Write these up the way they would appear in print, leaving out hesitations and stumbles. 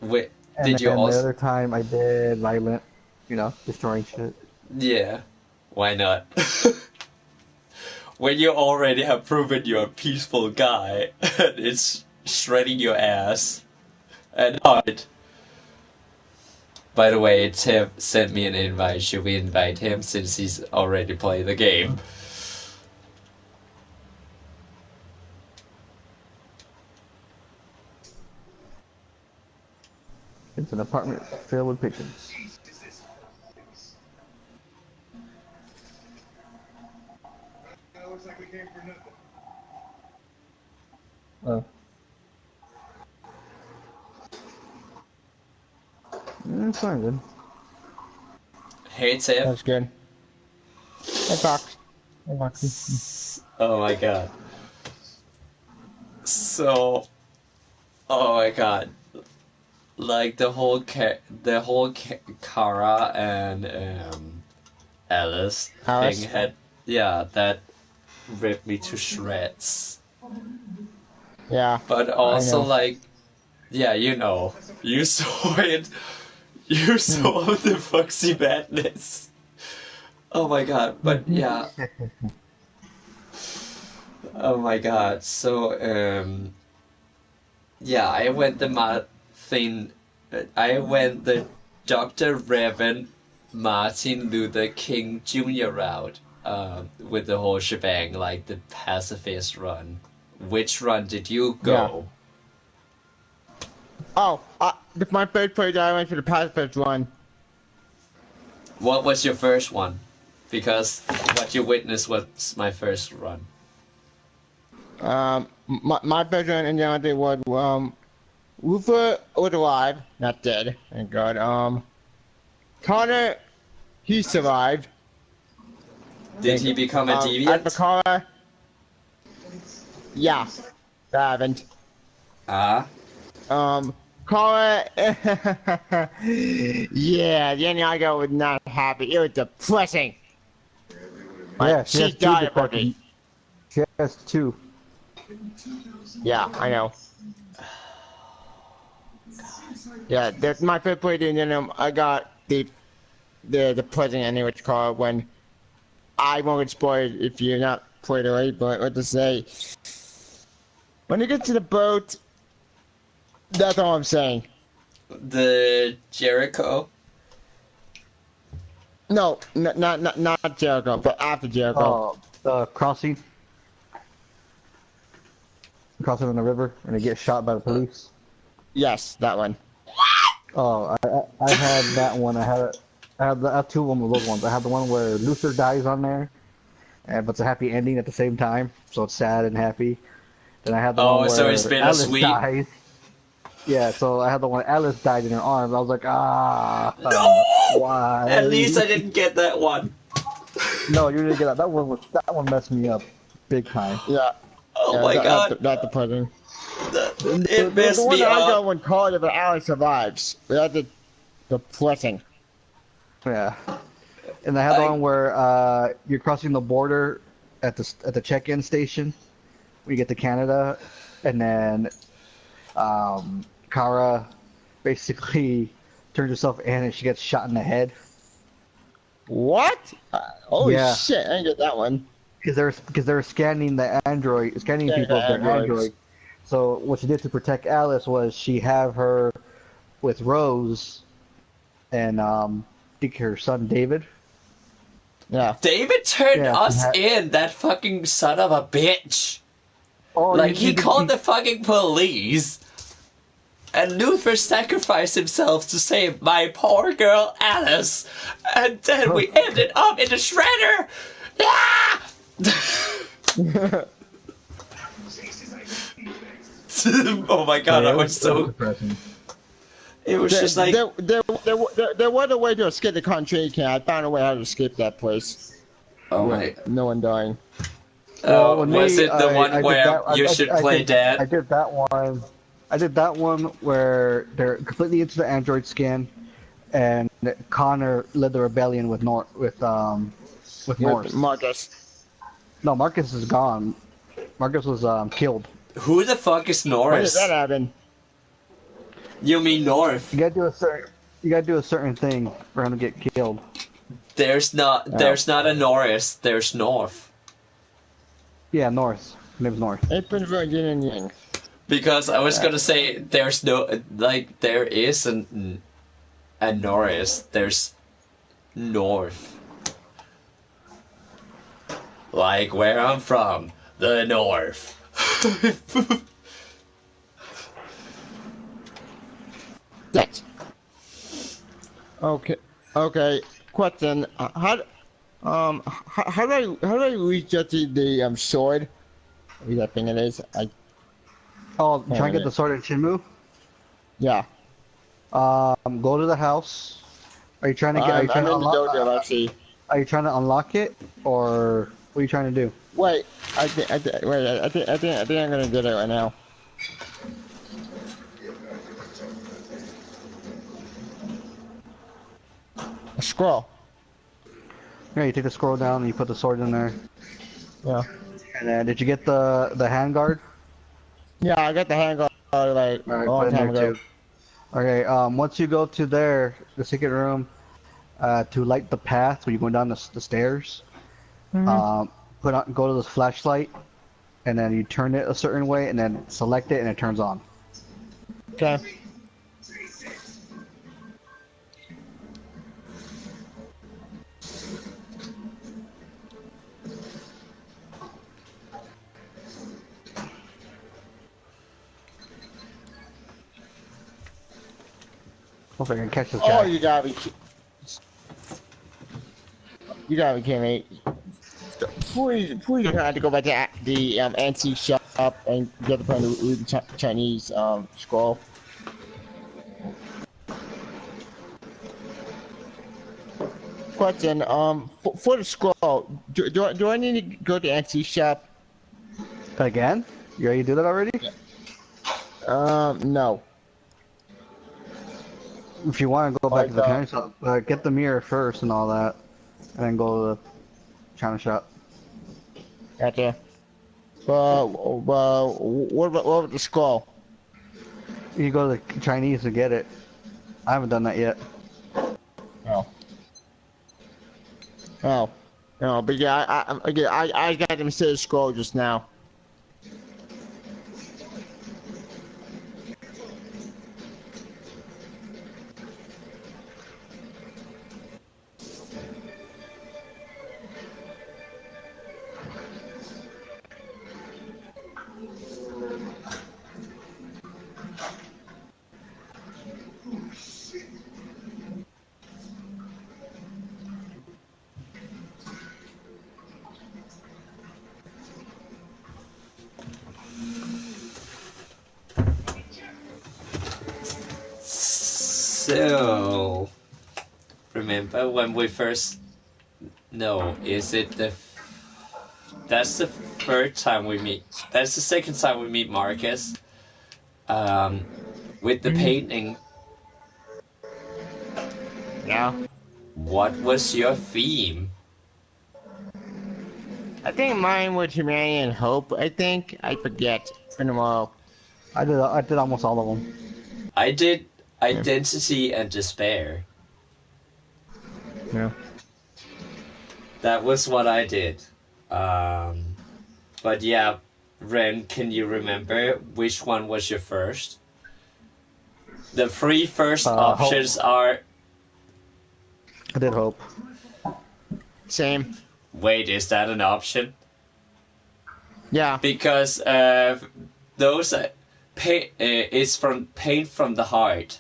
Wait, And did you then the also? other time I did violent, destroying shit. Yeah, why not? When you already have proven you're a peaceful guy, and it's shredding your ass. And hard. By the way, Tim sent me an invite. Should we invite him since he's already played the game? It's an apartment filled with pigeons. Oh, it's fine then. Hey Tim. That's good. Hey, Fox. Hey, Foxy. Oh my god. So, oh my god. Like the whole Kara and Alice thing Alice. had, yeah, that ripped me to shreds. Yeah, But I also know. like, yeah, you saw it. You Hmm. saw the Foxy madness. Oh my god, but yeah, oh my god. So, yeah, I went the Dr. Reverend Martin Luther King Jr. route, with the whole shebang, like the pacifist run. Which run did you Yeah. go? Oh, with my first play, I went to the pacifist one. What was your first one? Because what you witnessed was my first run. My first one in the was Luther was alive, not dead, thank God. Connor, he survived. Did he become a As for deviant? Connor, yeah, I haven't. Ah, Connor, yeah, the ending I got was not happy. It was depressing. Yeah, Like, she she has two died already. depressions. She has two. Yeah, I know. Yeah, that's my first play, and then I got the present ending, which called when I won't spoil it if you're not played already, but what to say. When you get to the boat, that's all I'm saying. the Jericho. No, not Jericho, but after Jericho. The crossing on the river, and they get shot by the police. Yes, that one. Oh, I had that one. I had two of them of those ones. I had the one where Luther dies on there, but it's a happy ending at the same time, so it's sad and happy. Then I had the one Oh, so it's where Alice bittersweet. dies. Yeah, so I had the one Alice died in her arms. I was like, No! At least why? I didn't get that one. No, you didn't get that. That one messed me up big time. Yeah, Oh yeah, my god. that's the present. It The messed one me that I got up. when Carter but Alex survives. That's the present. Yeah, and I had the I one where you're crossing the border at the check-in station. We get to Canada, and then Kara basically turns herself in, and she gets shot in the head. What? Holy Yeah, shit! I didn't get that one. because they're scanning Yeah, people of the their androids. android. So what she did to protect Alice was she have her with Rose and I think her son David. Yeah. David turned Yeah, she us had. in, that fucking son of a bitch. Oh, Like, he called the fucking police, and Luther sacrificed himself to save my poor girl Alice, and then we ended up in the shredder! Ah! Oh my god, yeah, I it was was it was so. depressing. It was There, just like. there was a way to escape the concentration camp. I found a way how to escape that place Oh with my. no one dying. Well, with Was me, it the one I did where that. you should play I dead? did that one. I did that one where they're completely into the android skin, and Connor led the rebellion with With Norse. Marcus. No, Marcus is gone. Marcus was killed. Who the fuck is When did that Norris? happen? You mean north? You gotta do a certain. You gotta do a certain thing for him to get killed. There's not. Oh. There's not a north. There's north. Yeah, North. Her name's North. Open for yin and yang. Because I was gonna say there's no like there is a north. There's north. Like where I'm from, the north. Yes. Okay. Okay. Question. How do I reach out to the sword? What that thing it is? Oh, try and get the sword in Shinmu. Yeah. Go to the house. Are you trying to get? Are you I'm trying to in the unlock? dojo actually. Are you trying to unlock it, or what are you trying to do? Wait. I think I'm gonna get it right now. A scroll. Yeah, you take the scroll down and you put the sword in there. Yeah. And then, did you get the handguard? Yeah, I got the handguard like All right, a long put it in time there ago. too. Okay. Once you go to there, the secret room, to light the path when you're going down the stairs, Mhm. go to the flashlight, and then you turn it a certain way, and then select it, and it turns on. Okay. Hopefully I can catch this Oh, guy. you gotta be kidding me. Please had to go back to the antique shop and get the pen to read the Chinese scroll. Question, for the scroll, do I need to go to the antique shop? Again? You already do that already? No. If you want to go back to Like, the China shop, get the mirror first and all that, and then go to the China shop. gotcha. What about the scroll? You go to the Chinese to get it. I haven't done that yet. Oh. Oh. No, but yeah, I got them say scroll just now. So remember when we first? No, is it the? That's the third time we meet. That's the second time we meet Marcus. With the painting. Yeah. What was your theme? I think mine was humanity and hope. I forget. It's been a while. I did almost all of them. I did Yeah. identity and despair. Yeah. That was what I did. But yeah, Ren, can you remember which one was your first? The three first options are. I did hope. Same. Wait, is that an option? Yeah. Because those is from pain from the heart.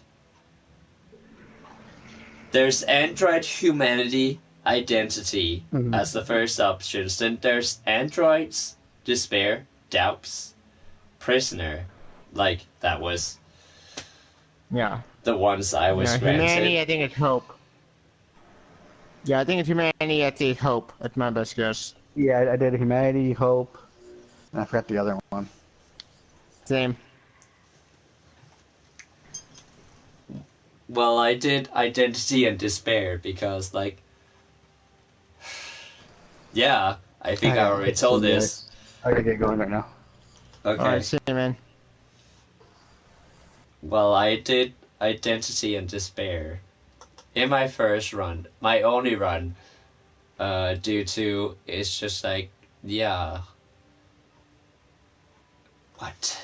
There's android humanity identity as the first options. Then there's androids despair doubts prisoner. Like that was Yeah. the ones I was granted. Humanity, I think it's hope. Yeah, I think it's humanity, I think hope. That's my best guess. Yeah, I did humanity, hope, and I forgot the other one. Same. Well, I did identity and despair because, like, yeah, I think I already told this. I gotta get going right now. Okay. Alright, see you, man. Well, I did identity and despair in my first run, my only run, due to it's just like, yeah, what?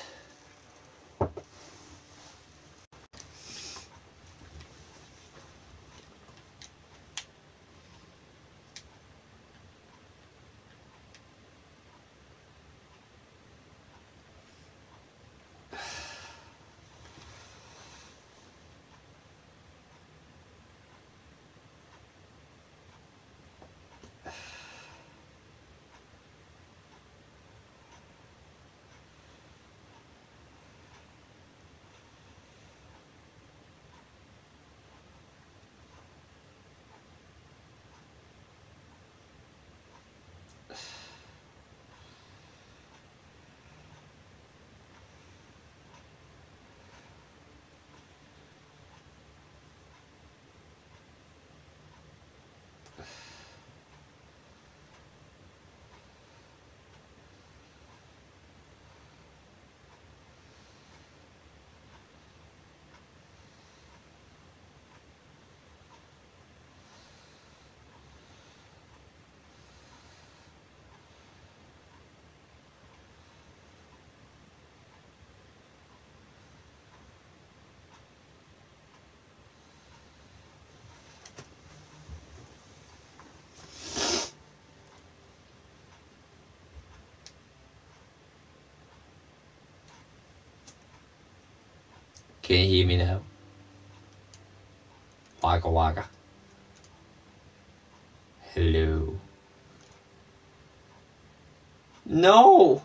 Can you hear me now? Waka waka. Hello. No!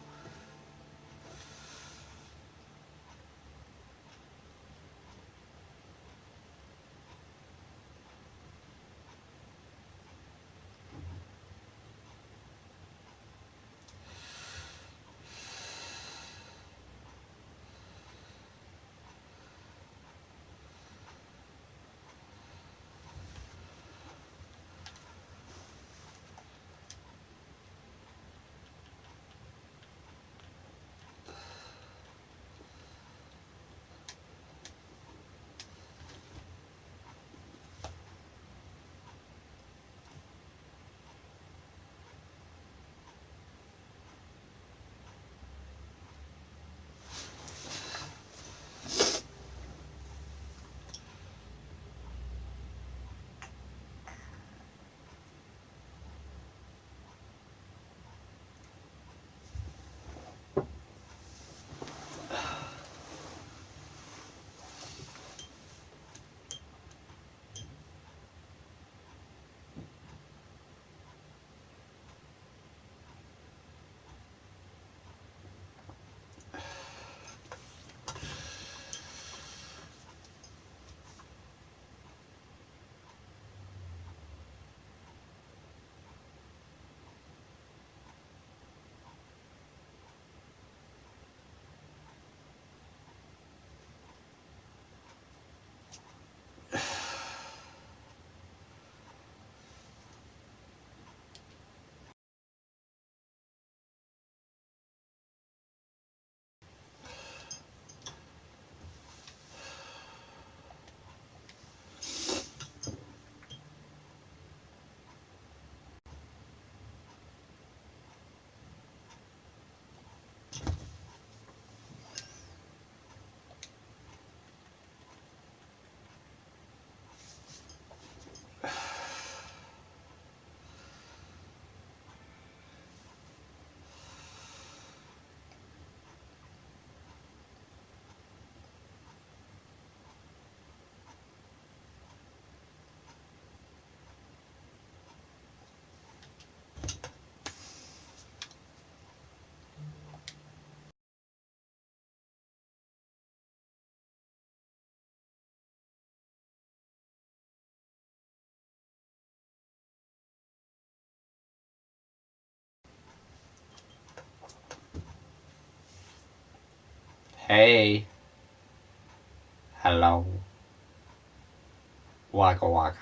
Hey. Hello. Waka waka.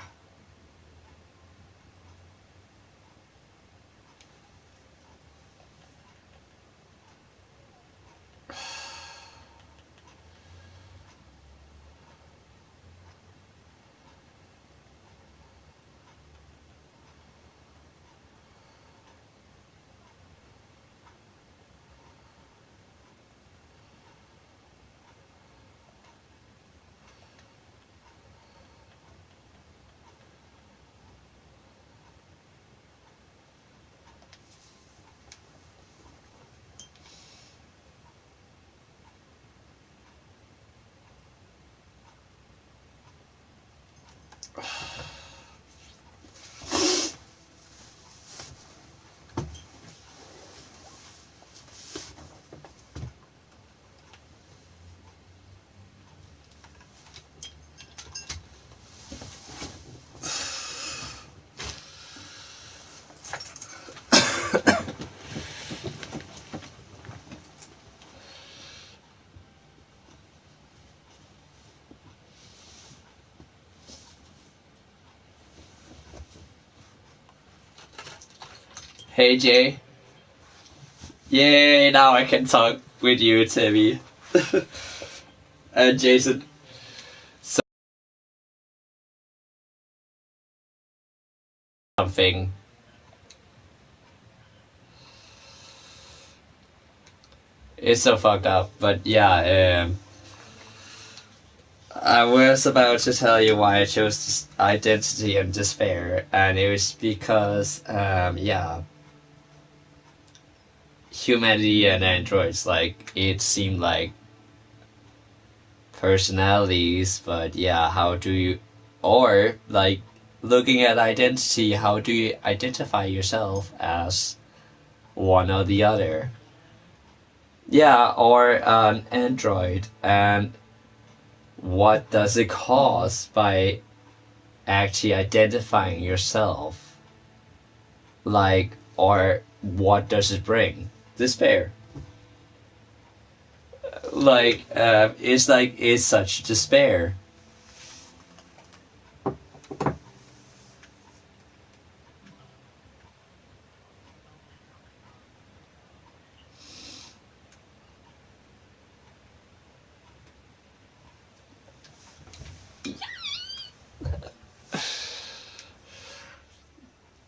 Hey Jay. Yay, now I can talk with you, Timmy. And Jason. Something. It's so fucked up, but yeah, I was about to tell you why I chose identity and despair, and it was because, yeah, humanity and androids, like, it seemed like personalities, but yeah, how do you, or, like, looking at identity, how do you identify yourself as one or the other? Yeah, or an android, and what does it cause by actually identifying yourself? Like, or what does it bring? Despair. It's such despair.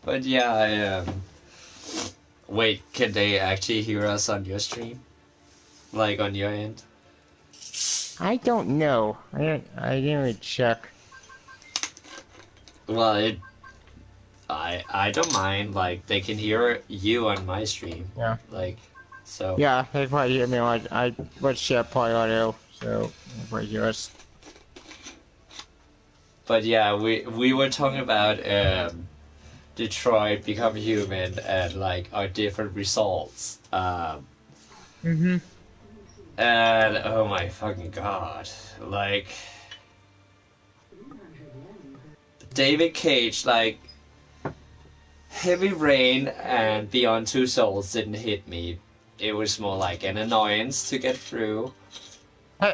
But yeah, wait, can they actually hear us on your stream? Like on your end? I don't know. I didn't really check. Well, I don't mind. Like they can hear you on my stream. Yeah. Like, so. Yeah, they probably hear me. I was share probably audio, so they probably hear us. But yeah, we were talking about Detroit Become Human and like our different results. Mm-hmm. And oh my fucking god, like David Cage, like Heavy Rain and Beyond Two Souls didn't hit me. It was more like an annoyance to get through.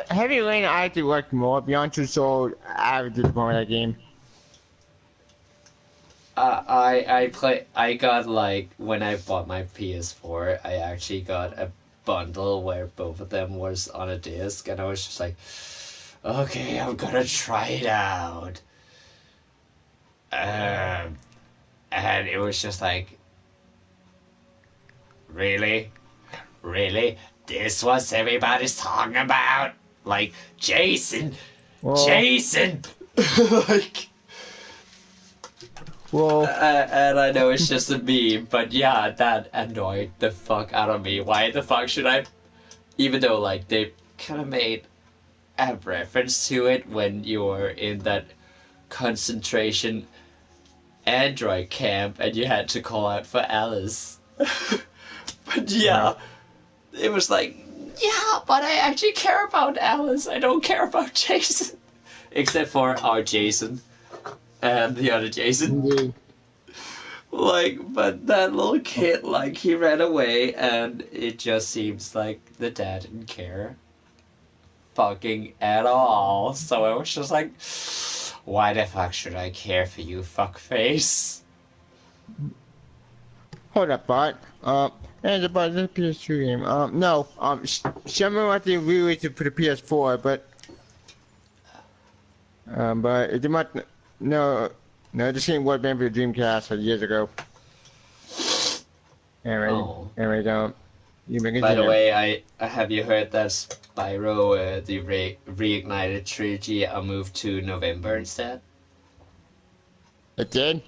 Heavy Rain I actually liked more. Beyond Two Souls, I did more of that game. I got like when I bought my PS4, I actually got a bundle where both of them was on a disc, and I was just like, okay, I'm gonna try it out. Um, and it was just like, really, really, this was everybody's talking about, like Jason, Well, Jason, like. well, And I know it's just a meme, but yeah, that annoyed the fuck out of me. Why the fuck should I? Even though like they kind of made a reference to it when you're in that concentration android camp and you had to call out for Alice. But yeah. yeah, it was like, yeah, but I actually care about Alice. I don't care about Jason, except for our Jason and the other Jason. Indeed. Like, but that little kid, like, he ran away, and it just seems like the dad didn't care fucking at all. So I was just like, why the fuck should I care for you, fuckface? Hold up, bot. And about the PS2 game. No. Someone want to re-release it for the PS4, but it did not. No, no, this game was banned for the Dreamcast years ago. Anyway, Oh. anyway, you may By the continue. way, I have you heard that Spyro, the reignited trilogy, are moved to November instead? It did?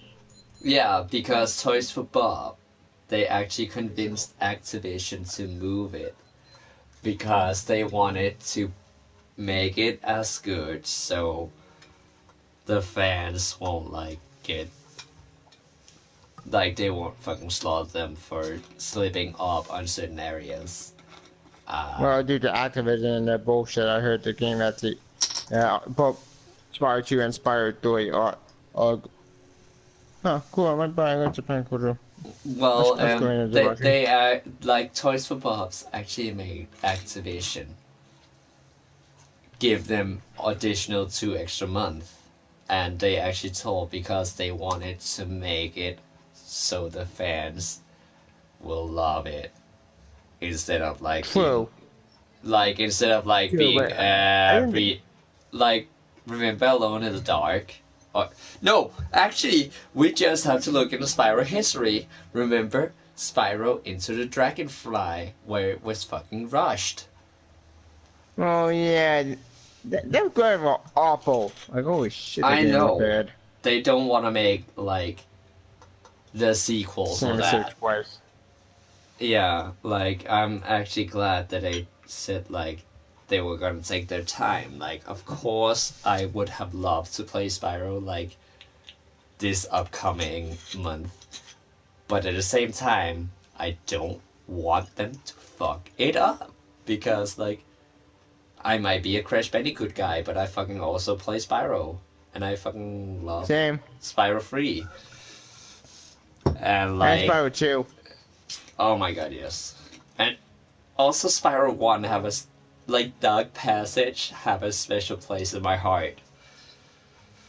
Yeah, because Toys for Bob, they actually convinced Activision to move it because they wanted to make it as good so the fans won't like get like they won't fucking slaughter them for slipping up on certain areas. Well, due to Activision and that bullshit, I heard the game at the both Spyro 2 and Spyro 3 are cool. I went by Japan Kodo. Well, Let's go into the they Russian. they are like Toys for Bob's actually made Activision give them additional 2 extra months, and they actually told because they wanted to make it so the fans will love it instead of like True. instead of like True, being but I didn't. like remember Alone in the Dark. Or, no, actually, we just have to look into Spyro history. Remember Spyro Into the Dragonfly, where it was fucking rushed. Oh yeah, them guys were awful. Like holy shit, that I game was know bad. they don't want to make like the sequels Same of mistake that. twice. Yeah, like I'm actually glad that they said like they were gonna take their time. Like, of course, I would have loved to play Spyro like this upcoming month, but at the same time, I don't want them to fuck it up because like I might be a Crash Bandicoot guy, but I fucking also play Spyro, and I fucking love Same. Spyro 3. And And like, Spyro 2. oh my god, yes. And also Spyro 1 have like Dark Passage have a special place in my heart.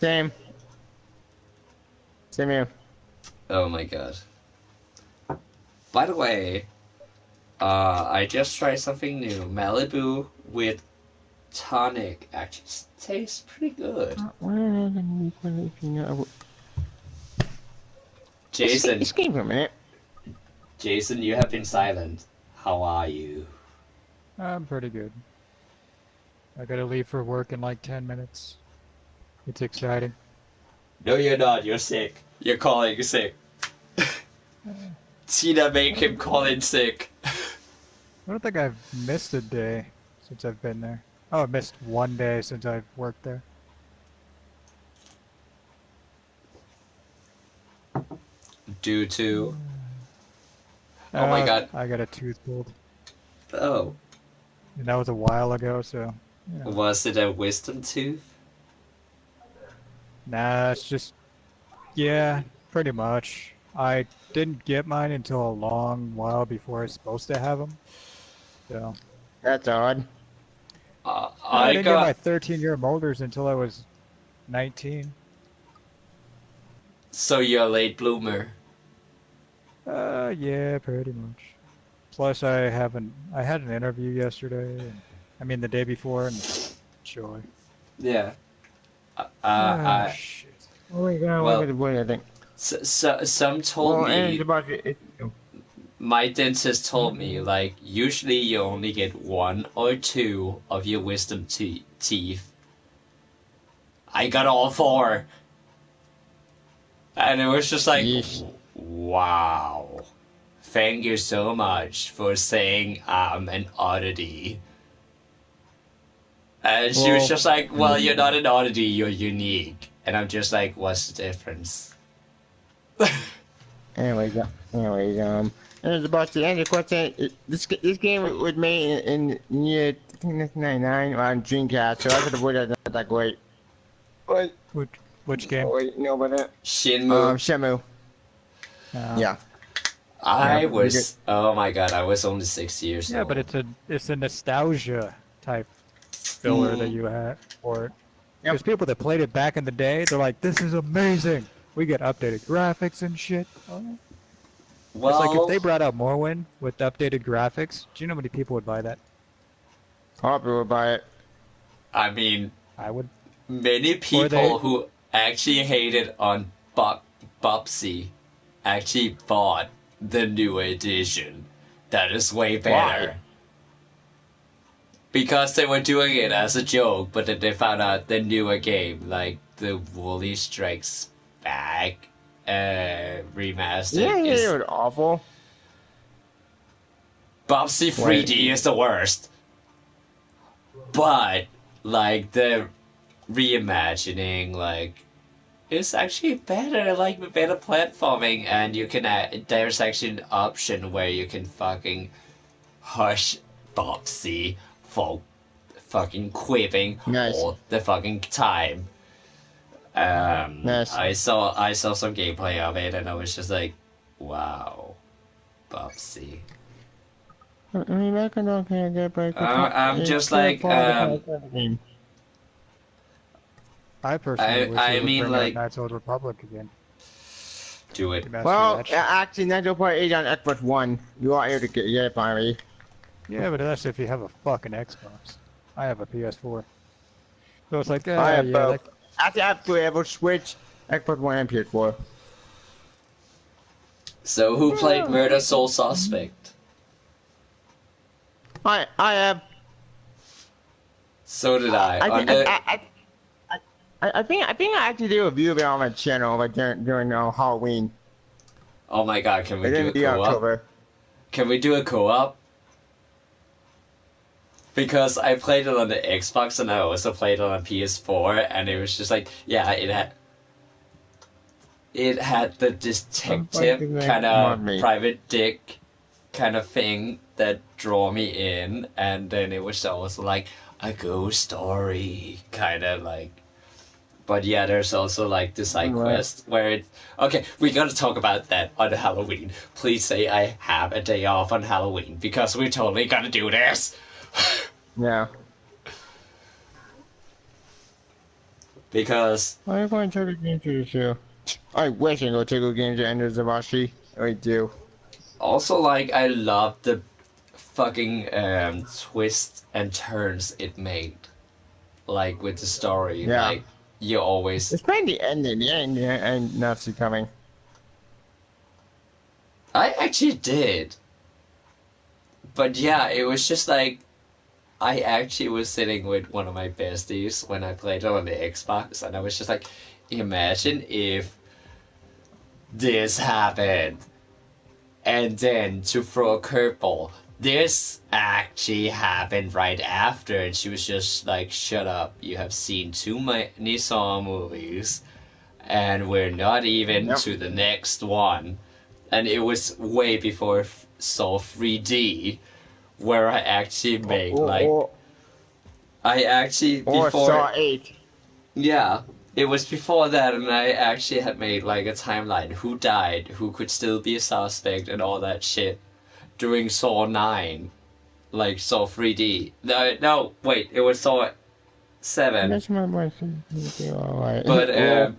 Same. Same here. Oh my god. By the way, I just tried something new. Malibu with tonic actually tastes pretty good. Jason, Escape for a minute. Jason, you have been silent. How are you? I'm pretty good. I gotta leave for work in like 10 minutes. It's exciting. No, you're not. You're sick. You're calling sick. Tina make him call in sick. I don't think I've missed a day since I've been there. Oh, I missed one day since I've worked there. Due to... Oh my god. I got a tooth pulled. Oh. And that was a while ago, so... Yeah. Was it a wisdom tooth? Nah, it's just... Yeah, pretty much. I didn't get mine until a long while before I was supposed to have them. So... That's odd. I didn't get my 13-year molars until I was 19. So you're a late bloomer. Yeah, pretty much. Plus, I had an interview yesterday. I mean, the day before, and joy. Yeah. Shit. Oh my god, Well, look at the boy, I think. Some told And me... it's about it. My dentist told me, like, usually you only get 1 or 2 of your wisdom teeth. I got all 4. And it was just like, Yeesh. wow. Thank you so much for saying I'm an oddity. And she was just like, well, you're not an oddity, you're unique. And I'm just like, what's the difference? Anyways, and it's about the end of the question. This game was made in year, I think that's 99 on Dreamcast, so I could avoid that, not that great. But, Which game? wait, no, but Shenmue. Shenmue. Yeah. I was, oh my god, I was only 6 years old. Yeah, but it's a nostalgia type filler that you had for it. There's people that played it back in the day. They're like, "This is amazing. We get updated graphics and shit." Oh. Well, It's like if they brought out Morrowind with updated graphics. Do you know how many people would buy that? Harper would buy it. I mean, I would. many people who actually hated on Bubsy actually bought the new edition. That is way better. Why? Because they were doing it as a joke, but then they found out the newer game, like the Woolly Strikes Back remastered. Yeah, is... it was awful. Bubsy 3D is the worst. But, like, the reimagining, like, it's actually better, like, with better platforming, and you can there's actually an option where you can fucking hush Bubsy for fucking quipping all the fucking time. Nice. I saw some gameplay of it, and I was just like, wow, Bubsy. I'm just like, I personally wish I they would mean, bring like, out Knights Old Republic again. Do it. Remaster Well, that. actually, 9.8 on Xbox One. You are able to get it finally. Yeah, but that's if you have a fucking Xbox. I have a PS4. So it's like, I have yeah, both. that, Actually, I have three. I have Switch, Xbox One, and PS4. So who played Murder Soul Suspect? I have. So did I. I On think the I think I actually did a review of it on my channel like during Halloween. Oh my god, can we It do a didn't be co-op? October. Can we do a co-op? Because I played it on the Xbox and I also played it on the PS4, and it was just like, yeah, it had the detective kind of private dick kind of thing that draw me in, and then it was also like a ghost story kind of like. But yeah, there's also like the side quest where it. Okay, we gotta talk about that on Halloween. Please say I have a day off on Halloween because we're totally gonna do this. Yeah. Because I'm going to take a game to the show. I wish I could go take a game to Ender Zavashi. I do. also like I love the fucking twists and turns it made, like with the story. Yeah. Like you always. It's been the ending. The end and not see coming. I actually did, but yeah, it was just like I actually was sitting with one of my besties when I played it on the Xbox, and I was just like, imagine if this happened. And then to throw a curveball, this actually happened right after, and she was just like, shut up, you have seen too many Saw movies, and we're not even to the next one. And it was way before Saw 3D, where I actually made I actually Or before Saw 8. yeah, it was before that, and I actually had made like a timeline who died, who could still be a suspect, and all that shit during Saw 9, like Saw 3D. No, wait, it was Saw 7, That's my voice. Alright. but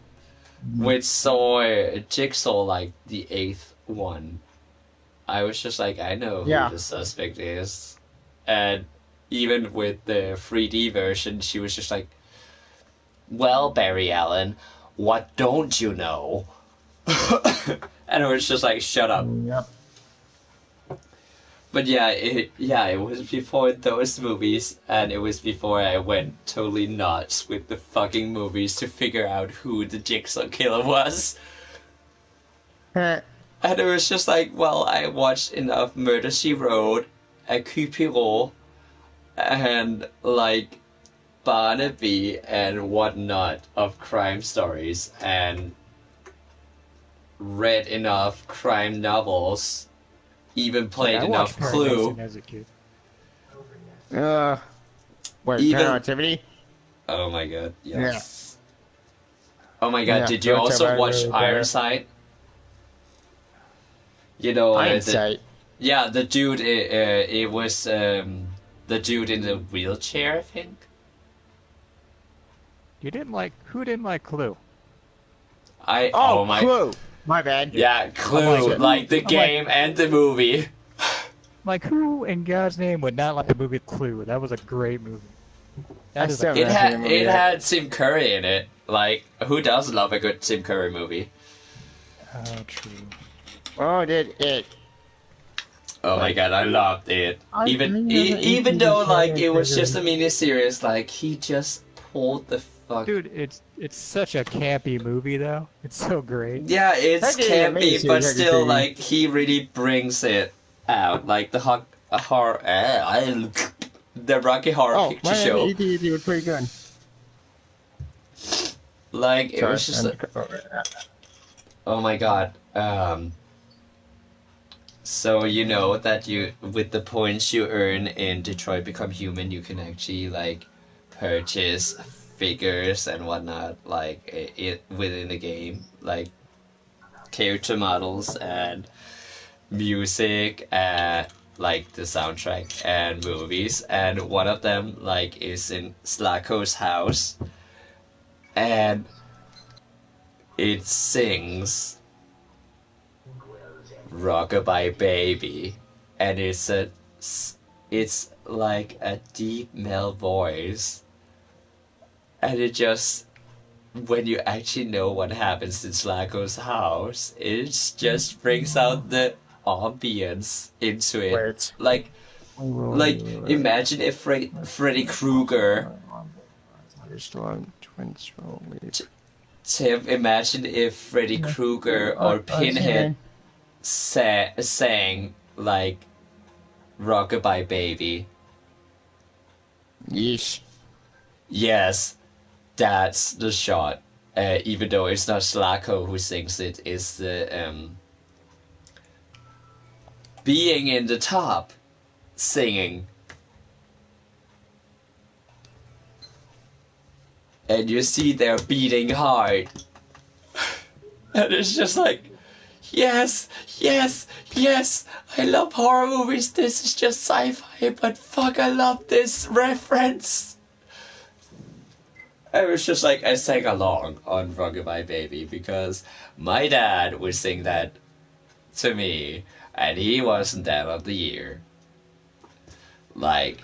with Saw Jigsaw, like the 8th one, I was just like, I know who the suspect is, and even with the 3D version, she was just like, well, Barry Allen, what don't you know? And it was just like, shut up. Yep. But yeah, it was before those movies, and it was before I went totally nuts with the fucking movies to figure out who the Jigsaw Killer was. And it was just like, well, I watched enough Murder, She Wrote, Hercule Poirot, and like Barnaby and whatnot of crime stories, and read enough crime novels, even played I enough watched Clue. Paradise as a kid. What, Even- Paranormal Activity? Oh my god, yes. Oh my god, Yeah, did you don't also tell watch me. Ironside? You know, Hindsight. yeah, the dude, it was the dude in the wheelchair, I think. Who didn't like Clue? Oh, my, Clue. My bad. yeah, Clue, like the I'm game and the movie. Like, who in God's name would not like the movie Clue? That was a great movie. That is still It haven't seen the had movie it yet. had Tim Curry in it. Like, who doesn't love a good Tim Curry movie? true. Oh, did it? Oh my god, I loved it. I Even mean, even though like it was trigger. just a mini series, like he just pulled the fuck. Dude, it's such a campy movie though. It's so great. Yeah, it's That is a mini campy, but series, still everything. like he really brings it out. Like the horror, the Rocky Horror Oh, Picture my Show. ADD was pretty good. Like it was just. Oh my god. So you know that you, with the points you earn in Detroit Become Human, you can actually like purchase figures and whatnot, like it within the game, like character models and music and like the soundtrack and movies. And one of them like is in Slacko's house, and it sings Rockabye Baby, and it's like a deep male voice, and it just when you actually know what happens in Slacko's house, it just brings out the ambience into it. Wait. Like, Wait. imagine if Freddy Krueger, Thunderstorm, twins roll leap. Tim, imagine if Freddy Krueger or Pinhead sang like Rockabye Baby. Yeesh. Yes, that's the shot. Even though it's not Slacko who sings it, it's the being in the top singing. And you see they're beating hard. And it's just like, yes, yes, yes, I love horror movies. This is just sci-fi, but fuck, I love this reference. I was just like, I sang along on Rockabye Baby because my dad would sing that to me, and he wasn't Dad of the Year. Like,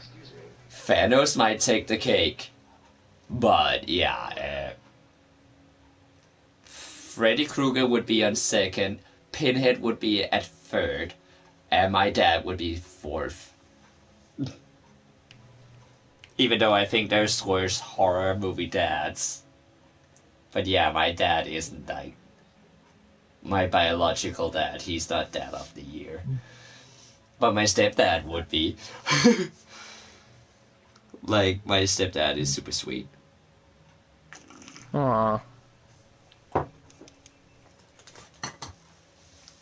Thanos might take the cake, but yeah, Freddy Krueger would be on second, Pinhead would be at third, and my dad would be fourth. Even though I think there's worse horror movie dads. But yeah, my dad isn't like my biological dad. He's not Dad of the Year. But my stepdad would be. Like, my stepdad is super sweet. Aww.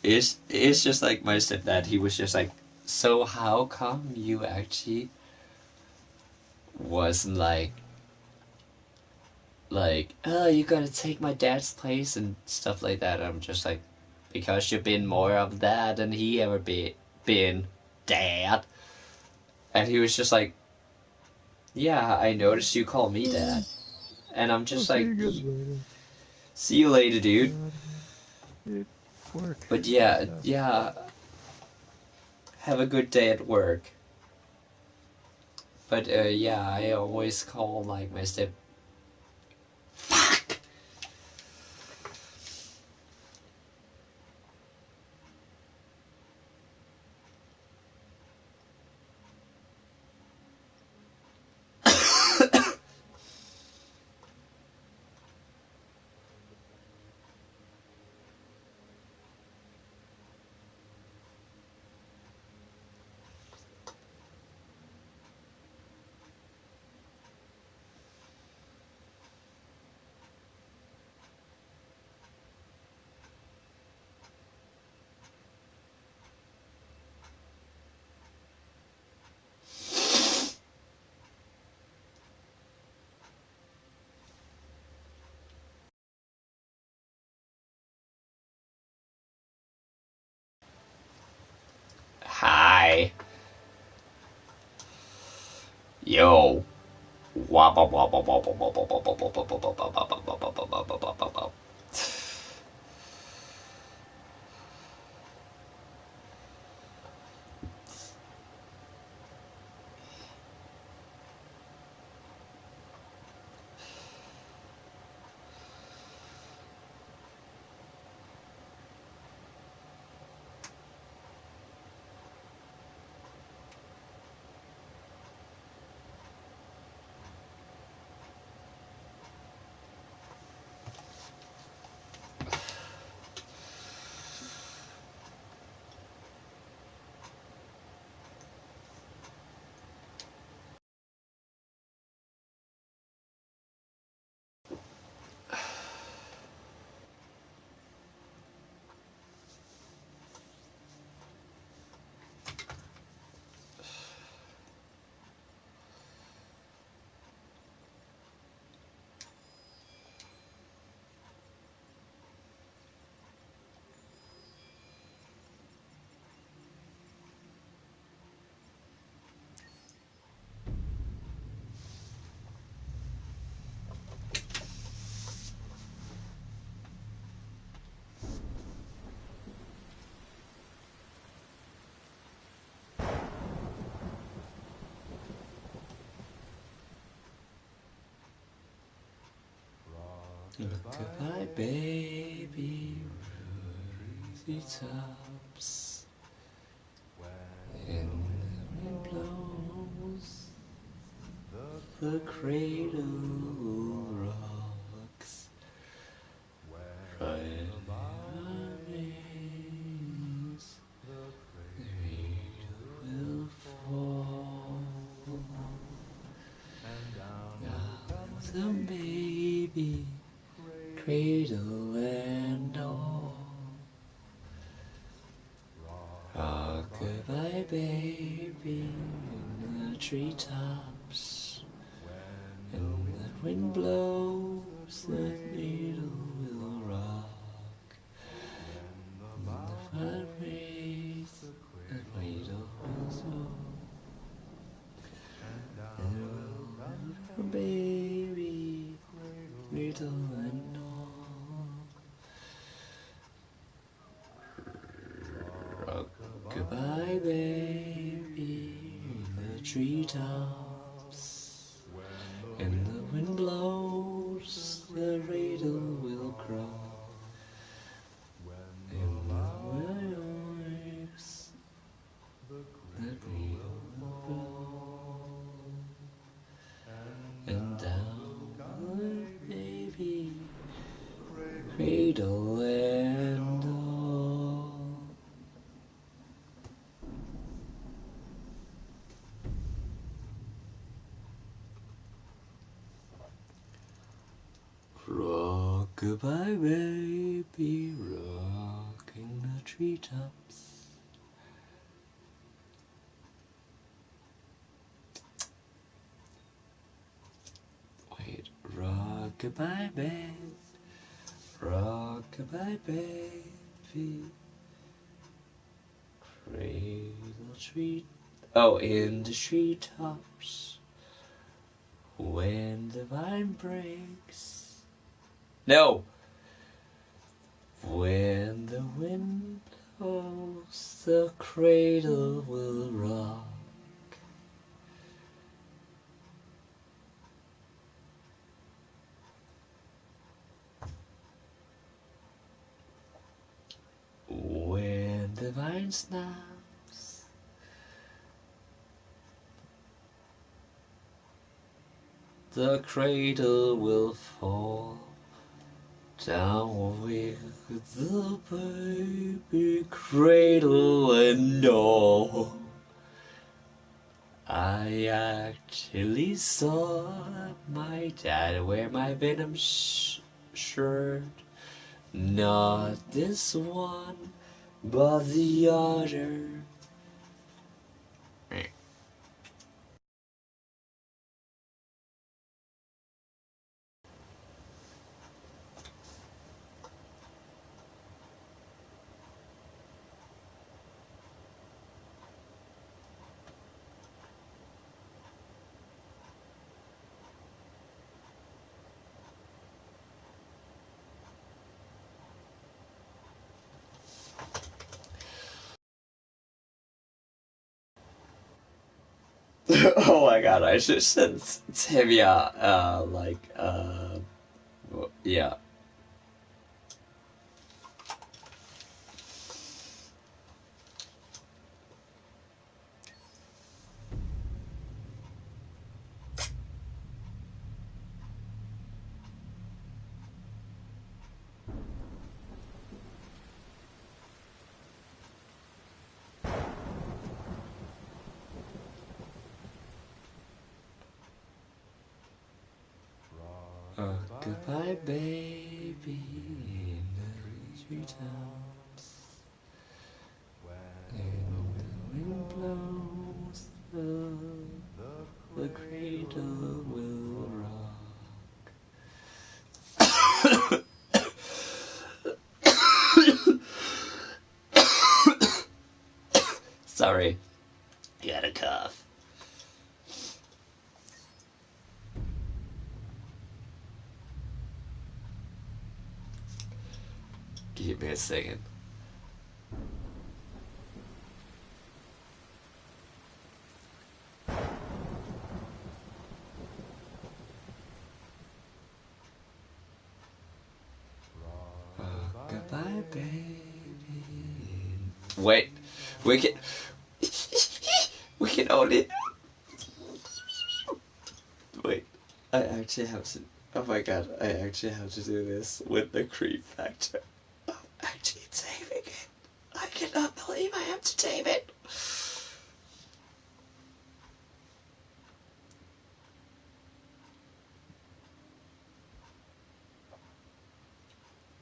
It's just like my stepdad. He was just like, so how come you actually wasn't like, oh, you gotta take my dad's place and stuff like that. I'm just like, because you've been more of that than he ever been, Dad. And he was just like, yeah, I noticed you call me Dad. And I'm just like, see you later, dude. But yeah, have a good day at work. But yeah, I always call like my step. Fuck! Hi. Yo. Wobble wobble wobble wobble wobble wobble wobble wobble wobble wobble wobble wobble wobble. Goodbye, baby, rosy tops. And the wind blows, the cradle rocks. Right on knees, the cradle will fall. Now the baby, cradle and all. Rock goodbye, baby, in the treetops. And the wind blows, the needle will rock. And the fire rays, the cradle will soar. And the baby, cradle and all. Rock goodbye, baby, in the treetops. And the wind blows, the cradle will grow. And the wind wakes, the cradle will grow. And down the baby, cradle and all. Rock goodbye, baby, rocking the treetops. Wait, rock goodbye, babe, rock goodbye, baby. Cradle tree. Oh, in the treetops, when the vine breaks. No! When the wind blows, the cradle will rock. When the vine snaps, the cradle will fall. Down with the baby, cradle and all. I actually saw my dad wear my Venom shirt. Not this one, but the other. Oh my god, I should send Tibia, yeah. Goodbye, baby, in the treetops. And the wind blows, the cradle will rock. Sorry, got a cough. Give me a second. Goodbye, baby. Wait, we can we can only wait. I actually have to. Oh my god! I actually have to do this with the creep factor. I'm actually saving it. I cannot believe I have to save it.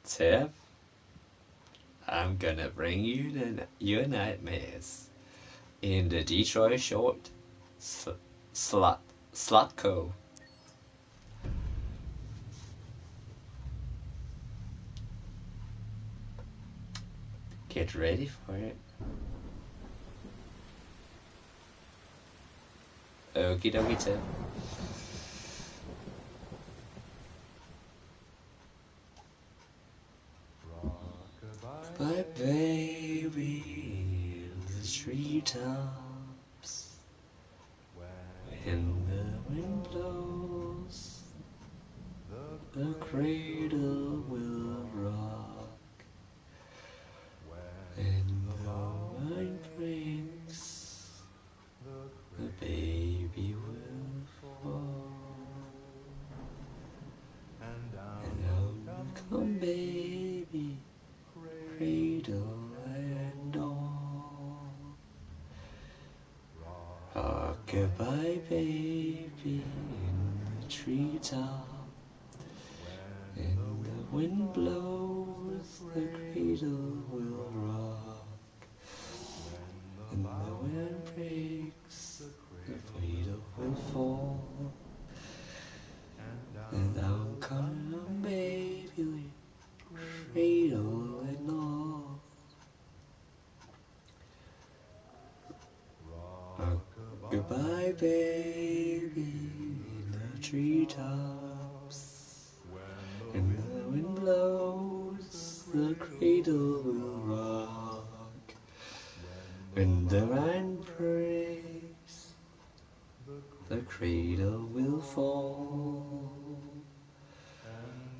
Tiff, I'm gonna bring you your nightmares in the Detroit Short Slot Co. Get ready for it. Okie dokie, Tiff. Bye, baby, in the treetops. When the wind blows, the cradle will rock. And the wine breaks, the baby will fall. And down come baby, cradle and all. Rock-a-bye, baby, in the treetop. And the wind blows, the cradle will rock. And the wind breaks, the cradle will fall. And down come baby, cradle and all. Goodbye, baby, in the treetops. And the wind blows, the cradle will rock. When the rain breaks, the cradle will fall.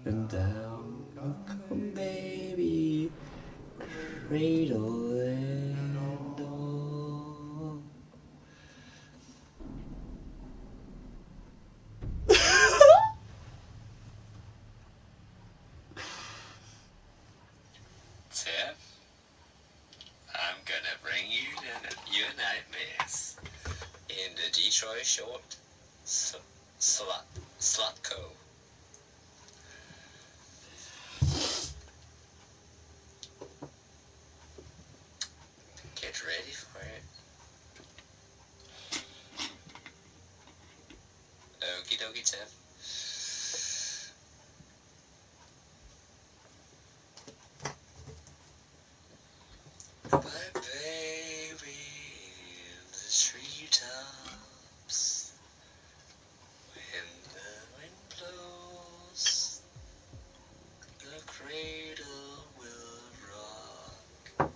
And down will come baby, cradle and all. Tiff, I'm gonna bring you your nightmares in the Detroit Short Slot Co. Get ready for it. Okie dokie, Tiff. Bye, baby, in the treetops. When the wind blows, the cradle will rock. And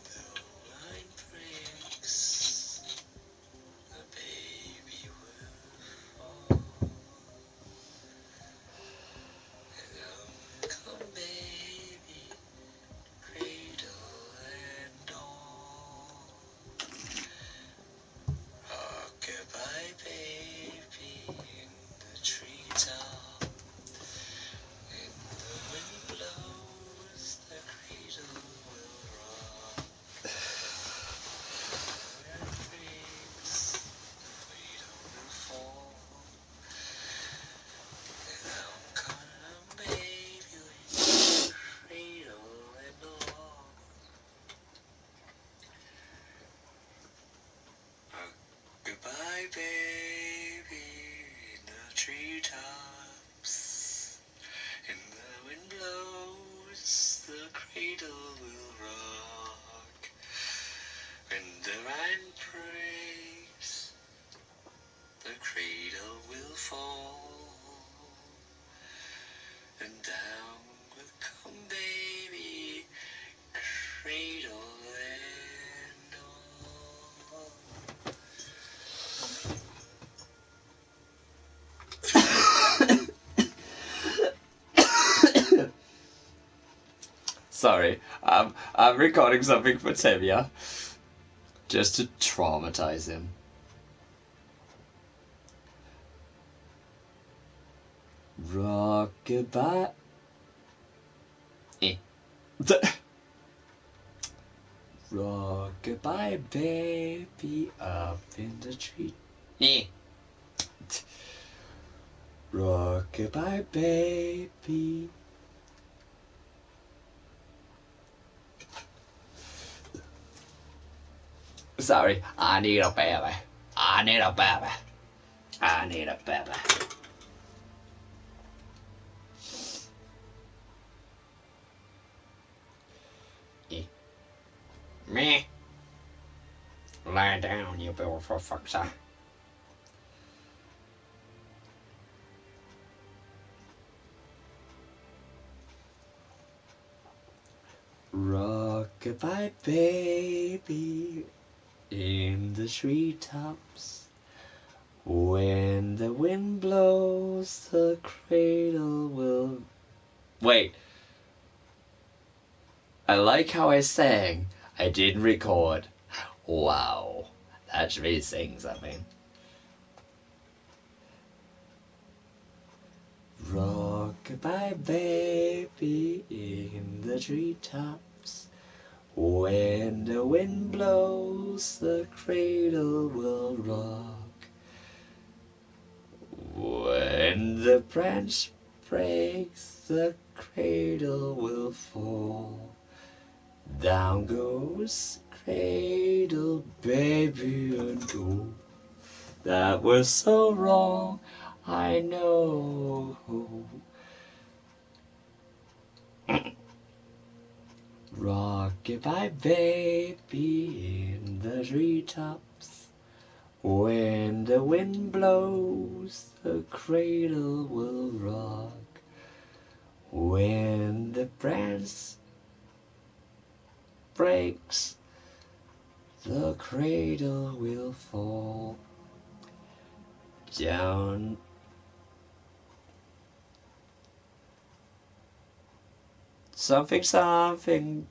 the wine breaks, the baby will fall. And come baby, cradle and all. Rock-a-bye, baby, in the treetop. And the wind blows, the cradle will rock. The wind breaks, the cradle will fall. And I'm coming, baby, cradle and all. Goodbye, baby, in the treetops. And the wind blows, the cradle will rock. When the rain breaks, the cradle will fall. And down will come baby, cradle and all. Sorry, I'm recording something for Tevya. Just to traumatize him. Rockabye. Eh. Rockabye baby up in the tree. Eh. Rockabye baby. Sorry, I need a baby. I need a baby. I need a baby. Me. Lie down, you beautiful Foxy. Rockabye baby in the treetops. When the wind blows, the cradle will... Wait. I like how I sang. I didn't record. Wow. That's me saying something. Rockabye baby in the treetops. When the wind blows, the cradle will rock. When the branch breaks, the cradle will fall. Down goes cradle baby and go. That was so wrong, I know. Rockabye baby in the treetops. When the wind blows, the cradle will rock. When the branch breaks, the cradle will fall down. Something, something,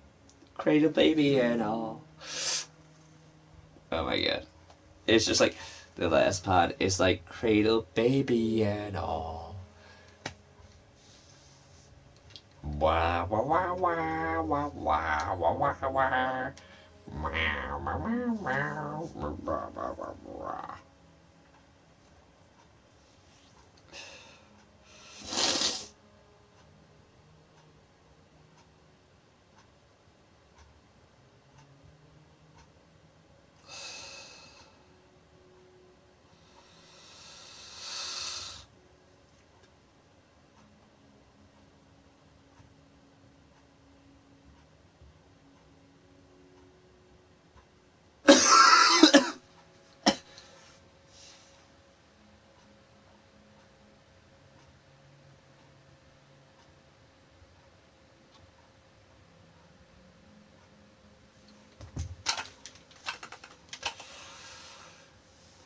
cradle baby and all. Oh my god. It's just like the last part is like cradle baby and all. Wah wah wah wah wah wah wah wah wah. Meow meow meow meow. Wah, wah, wah, wah.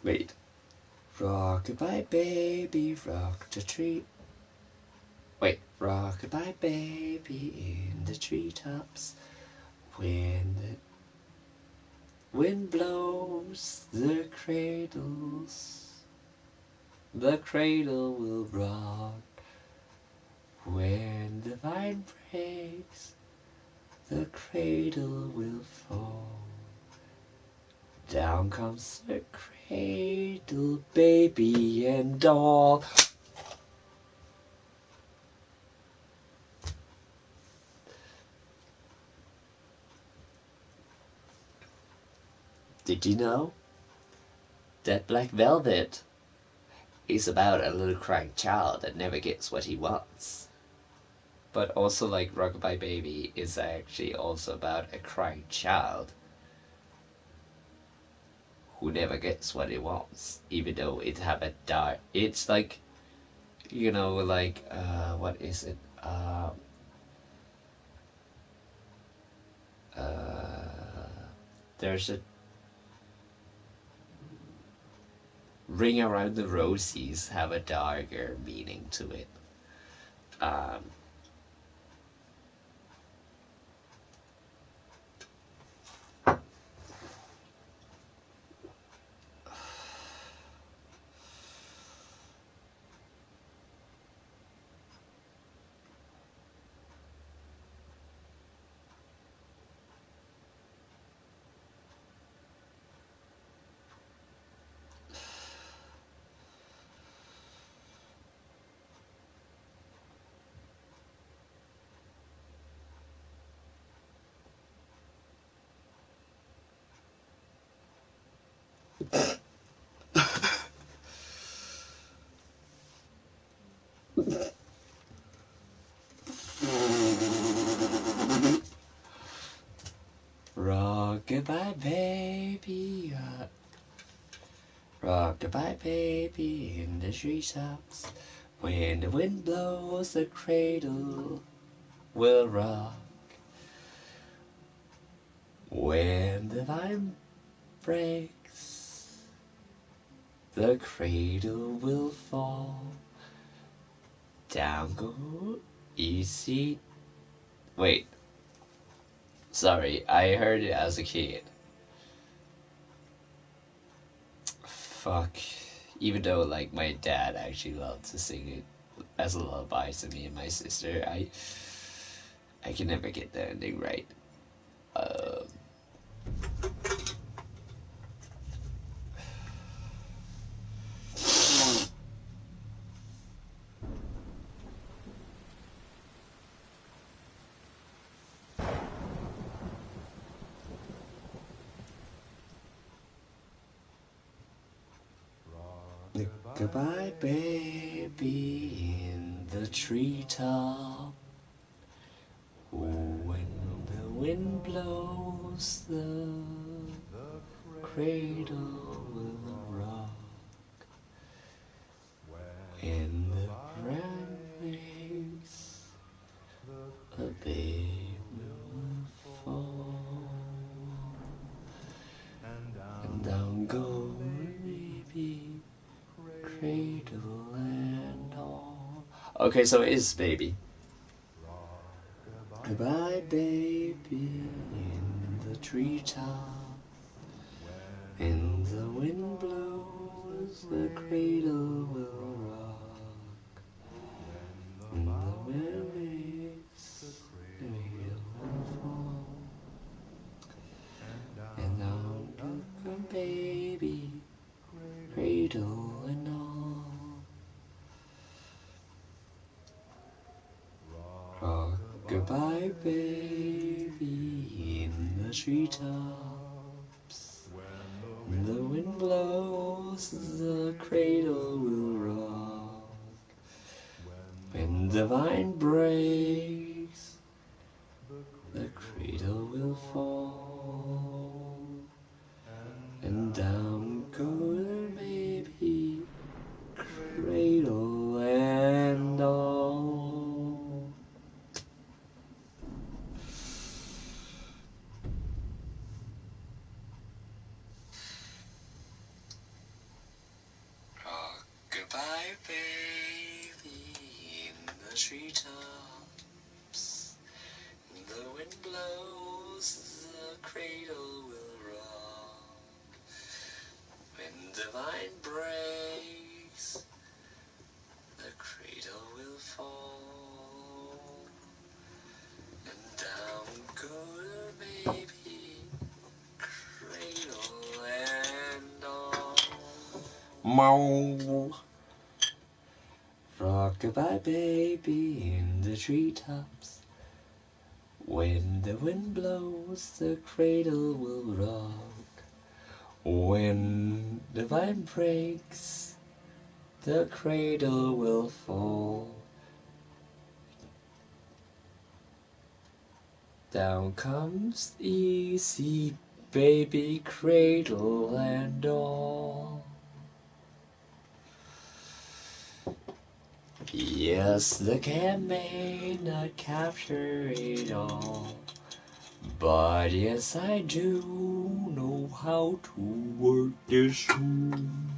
Wait. Rockabye baby, rock the tree. Wait. Rockabye baby in the treetops. When the wind blows, the cradle will rock. When the vine breaks, the cradle will fall. Down comes the cradle, baby and doll. Did you know that Black Velvet is about a little crying child that never gets what he wants? But also, like, Rockabye Baby is actually also about a crying child who never gets what he wants, even though it have a dark. It's like, you know, like what is it? There's a Ring Around the Rosies have a darker meaning to it. Um, Rock-a-bye, baby. Rock-a-bye, baby, in the treetops. When the wind blows, the cradle will rock. When the vine breaks, the cradle will fall. Down go easy. Wait. Sorry, I heard it as a kid. Fuck. Even though, like, my dad actually loved to sing it as a lullaby to me and my sister, I can never get the ending right. Um, Goodbye, baby, in the treetop. When the wind blows, the cradle will rock. When the ground breaks, a baby will fall. And down go baby, cradle and all. Okay, so it is baby. Goodbye, baby, in the treetop. When the wind blows, the cradle will rock. When the wind wakes, the cradle will fall. And down to come, baby, cradle and all. Rock goodbye, baby, in the treetops. When the wind blows, the cradle will rock. When the vine breaks, the cradle will fall. And down goes the baby, cradle and all. Goodbye, baby, in the treetops. The wind blows, the cradle will rock. When the vine breaks, the cradle will fall. And down go the baby, cradle and all. Meow. Rock-a-bye, baby, in the treetops. When the wind blows, the cradle will rock. When the vine breaks, the cradle will fall. Down comes easy, baby, cradle and all. Yes, the cat may not capture it all, but yes, I do know how to work this room.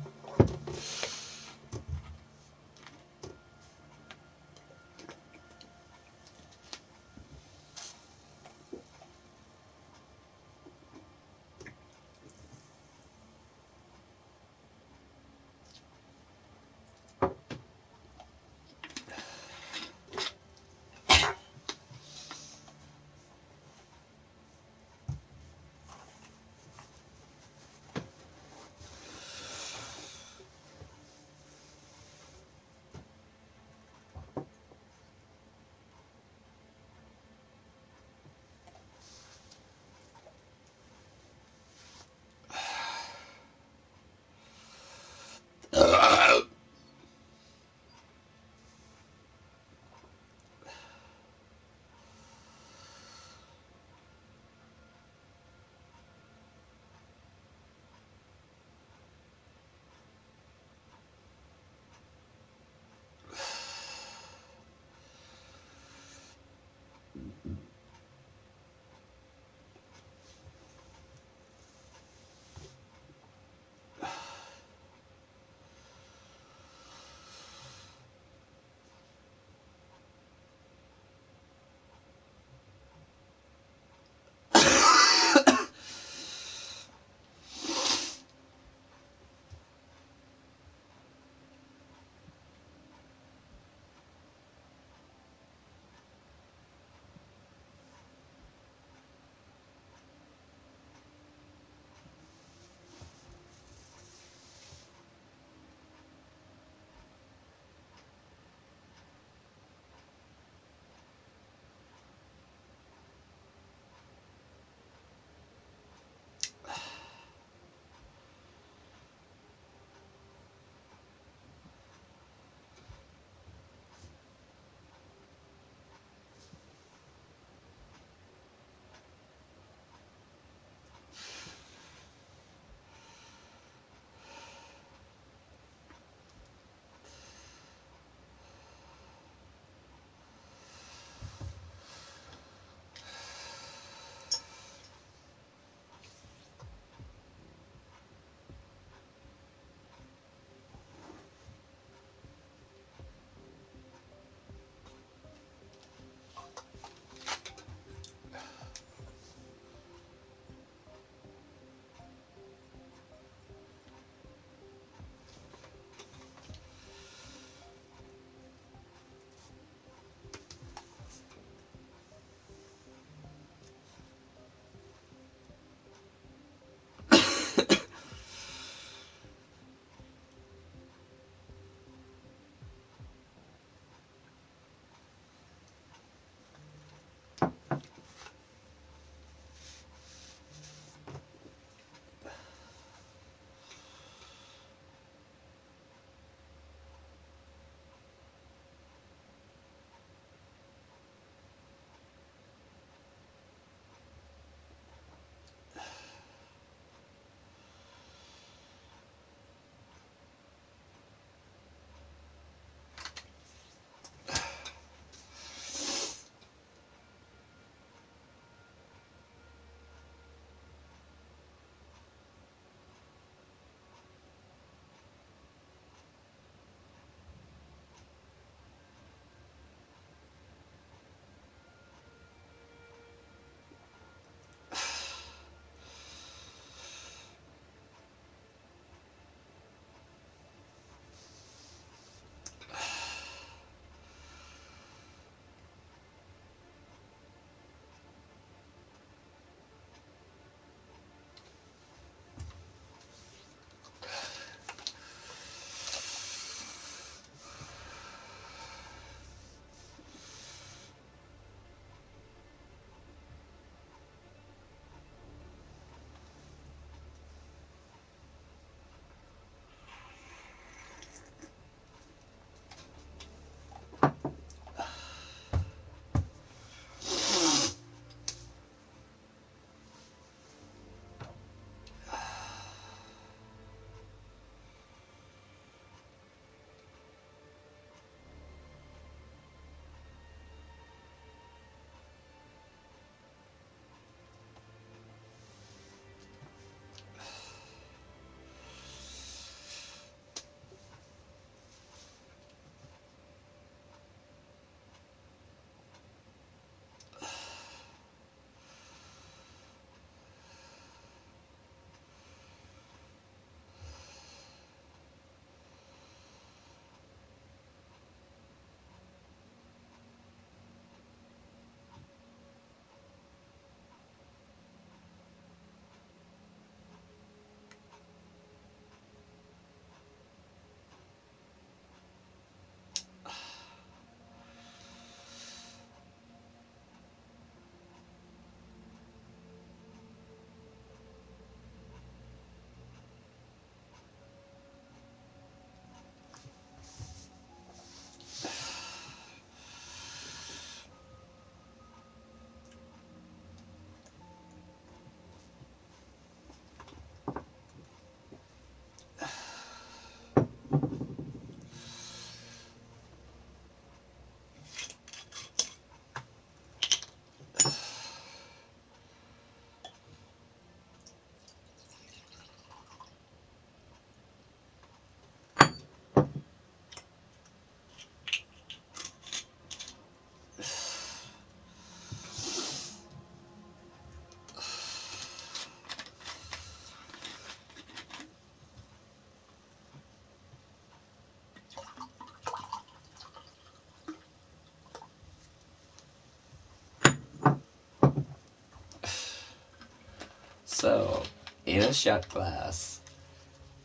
So, in a shot glass,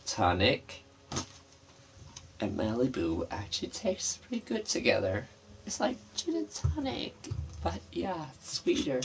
tonic and Malibu actually taste pretty good together. It's like gin and tonic, but yeah, sweeter.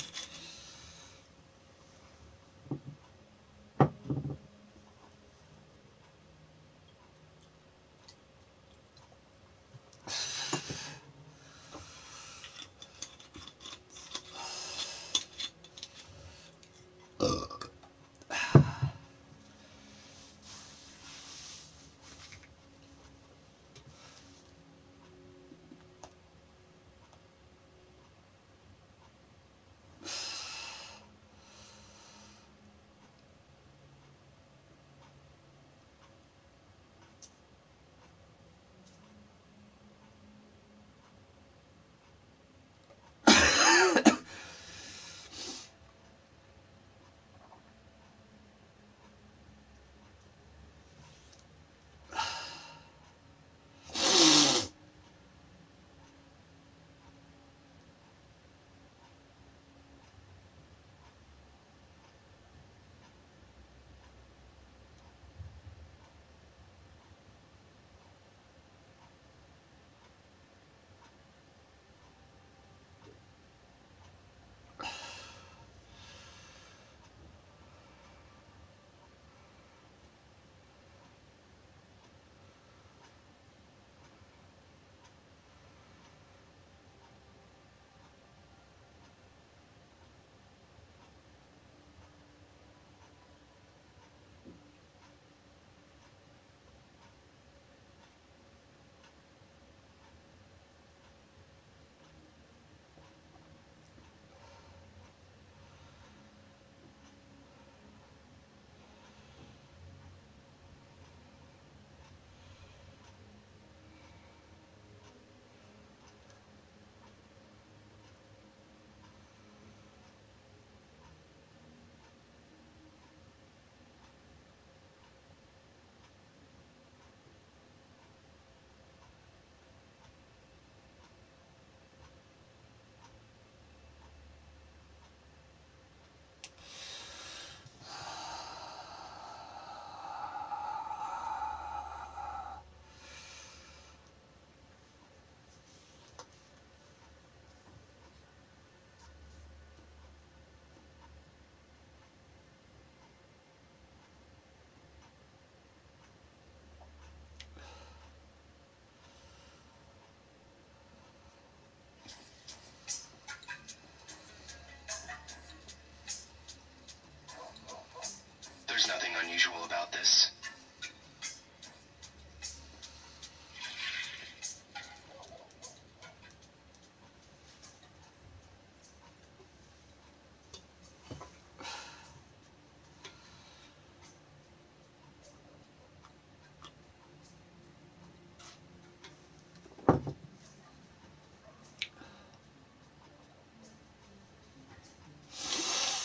There's nothing unusual about this.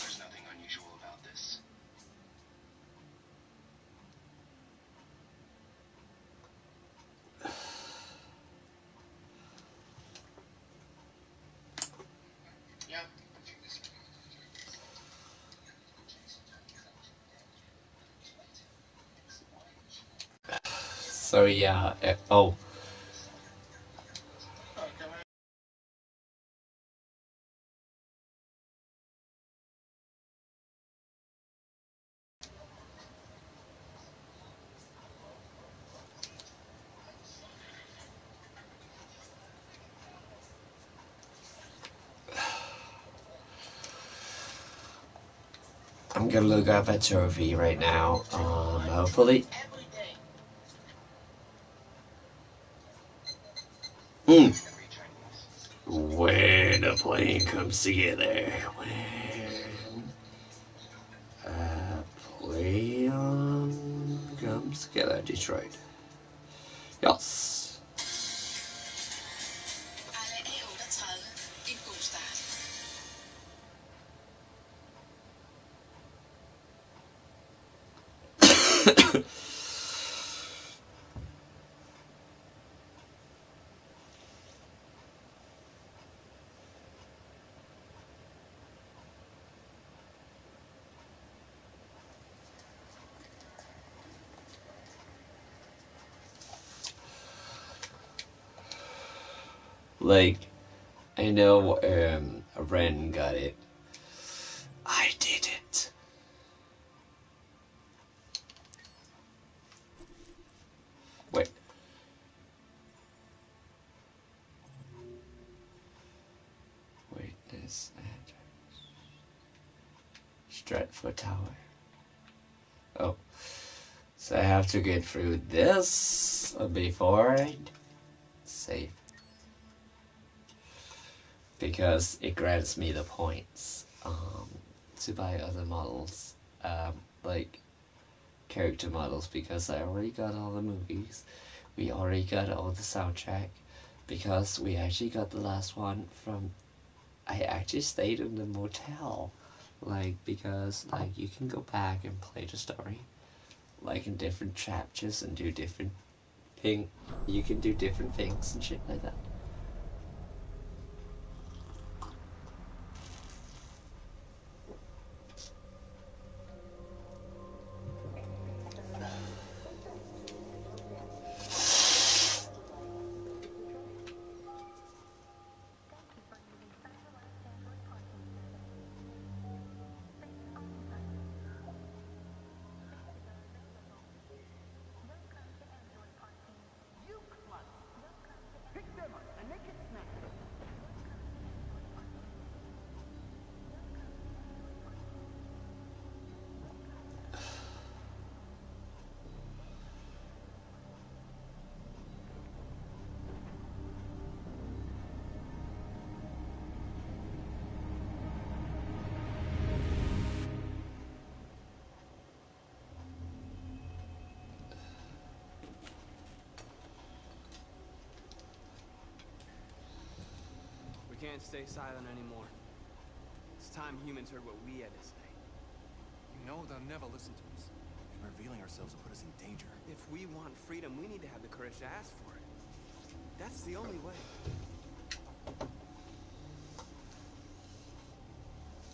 There's nothing unusual about this. Yep. So yeah, oh, I'm gonna look up a trophy right now. Hopefully. Hmm. When a plane comes together. When a plane comes together. Detroit. Yes. Like, I know Ren got it. I did it. Wait. Witness address. Stratford Tower. Oh. So I have to get through this before I save. Because it grants me the points to buy other models. Like character models, because I already got all the movies. We already got all the soundtrack. Because we actually got the last one from... I actually stayed in the motel. Like, because like you can go back and play the story. Like in different chapters and do different thing. You can do different things and shit like that. We can't stay silent anymore. It's time humans heard what we had to say. You know they'll never listen to us. And revealing ourselves will put us in danger. If we want freedom, we need to have the courage to ask for it. That's the only way.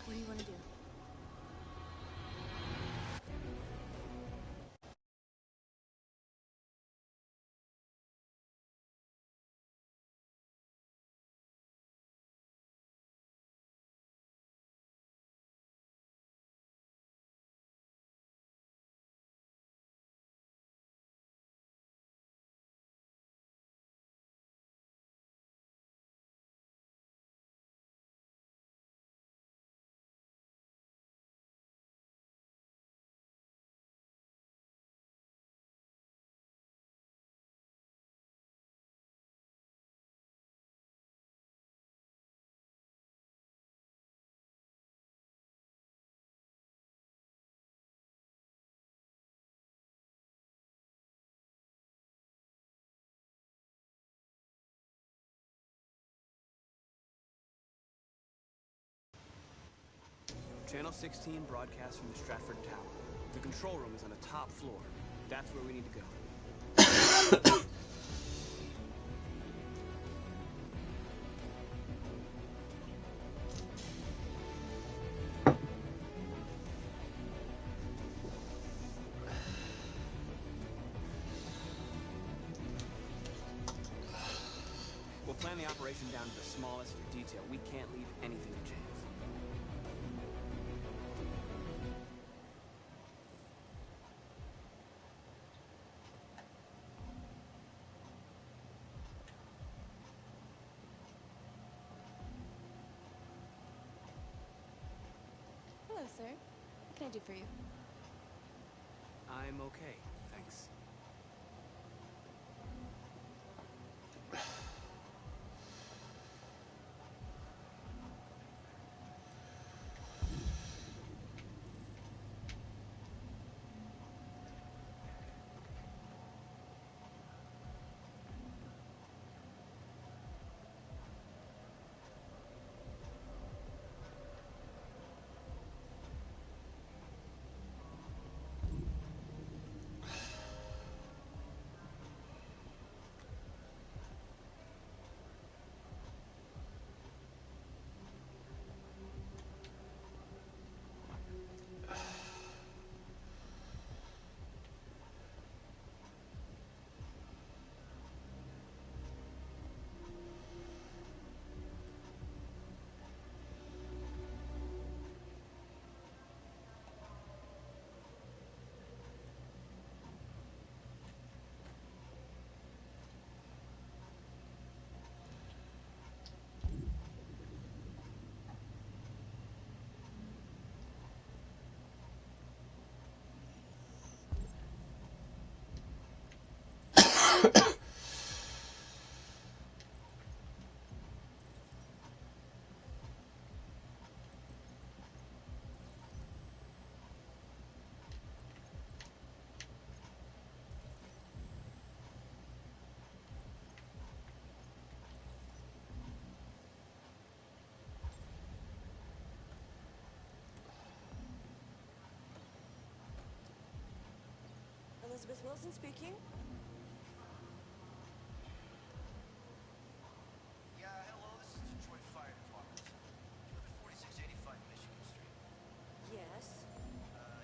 What do you want to do? Channel 16 broadcasts from the Stratford Tower. The control room is on the top floor. That's where we need to go. We'll plan the operation down to the smallest detail. We can't leave anything to chance. Hello, sir. What can I do for you? I'm okay, thanks. Elizabeth Wilson speaking. Yeah, hello, this is Detroit Fire Department. You live at 4685 Michigan Street. Yes.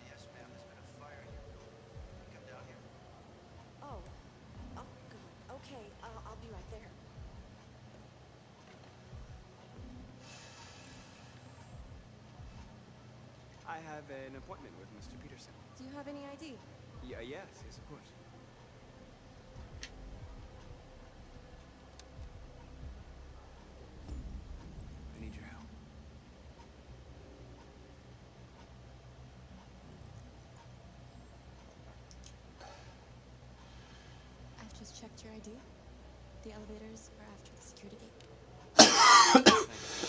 Yes, ma'am, there's been a fire in your building. Can you come down here? Oh. Oh, God. Okay, I'll be right there. I have an appointment with Mr. Peterson. Do you have any ID? Yeah, yes, of course. I need your help. I've just checked your ID. The elevators are after the security gate. Thanks.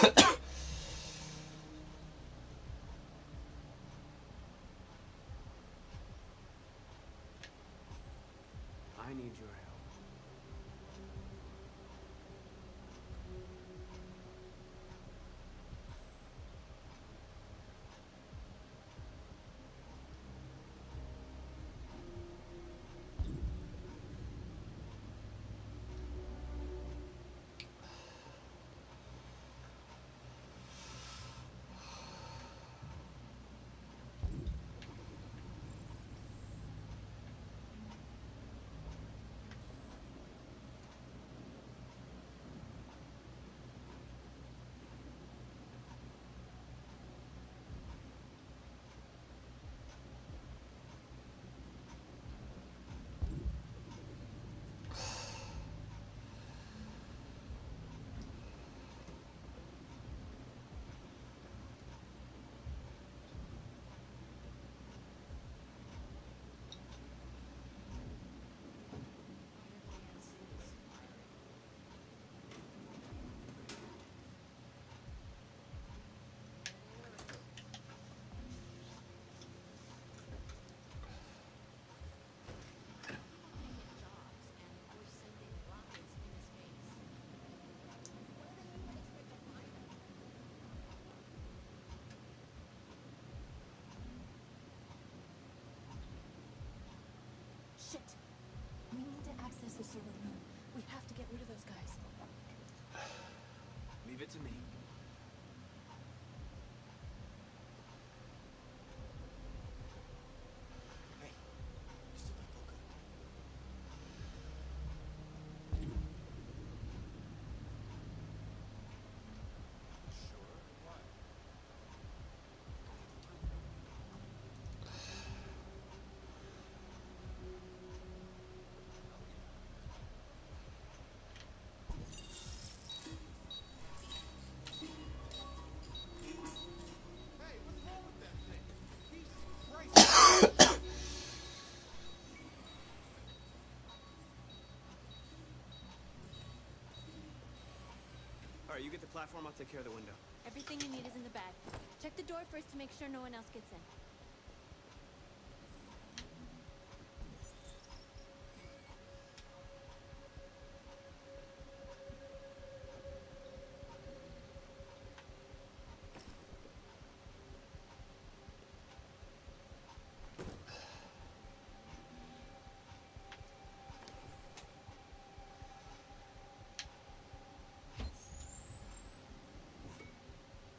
I need your help. Shit! We need to access the server room. We have to get rid of those guys. Leave it to me. Hey, you still don't feel good. Sure. Why? Hey, what's wrong with that thing? Jesus Christ! All right, you get the platform. I'll take care of the window. Everything you need is in the bag. Check the door first to make sure no one else gets in.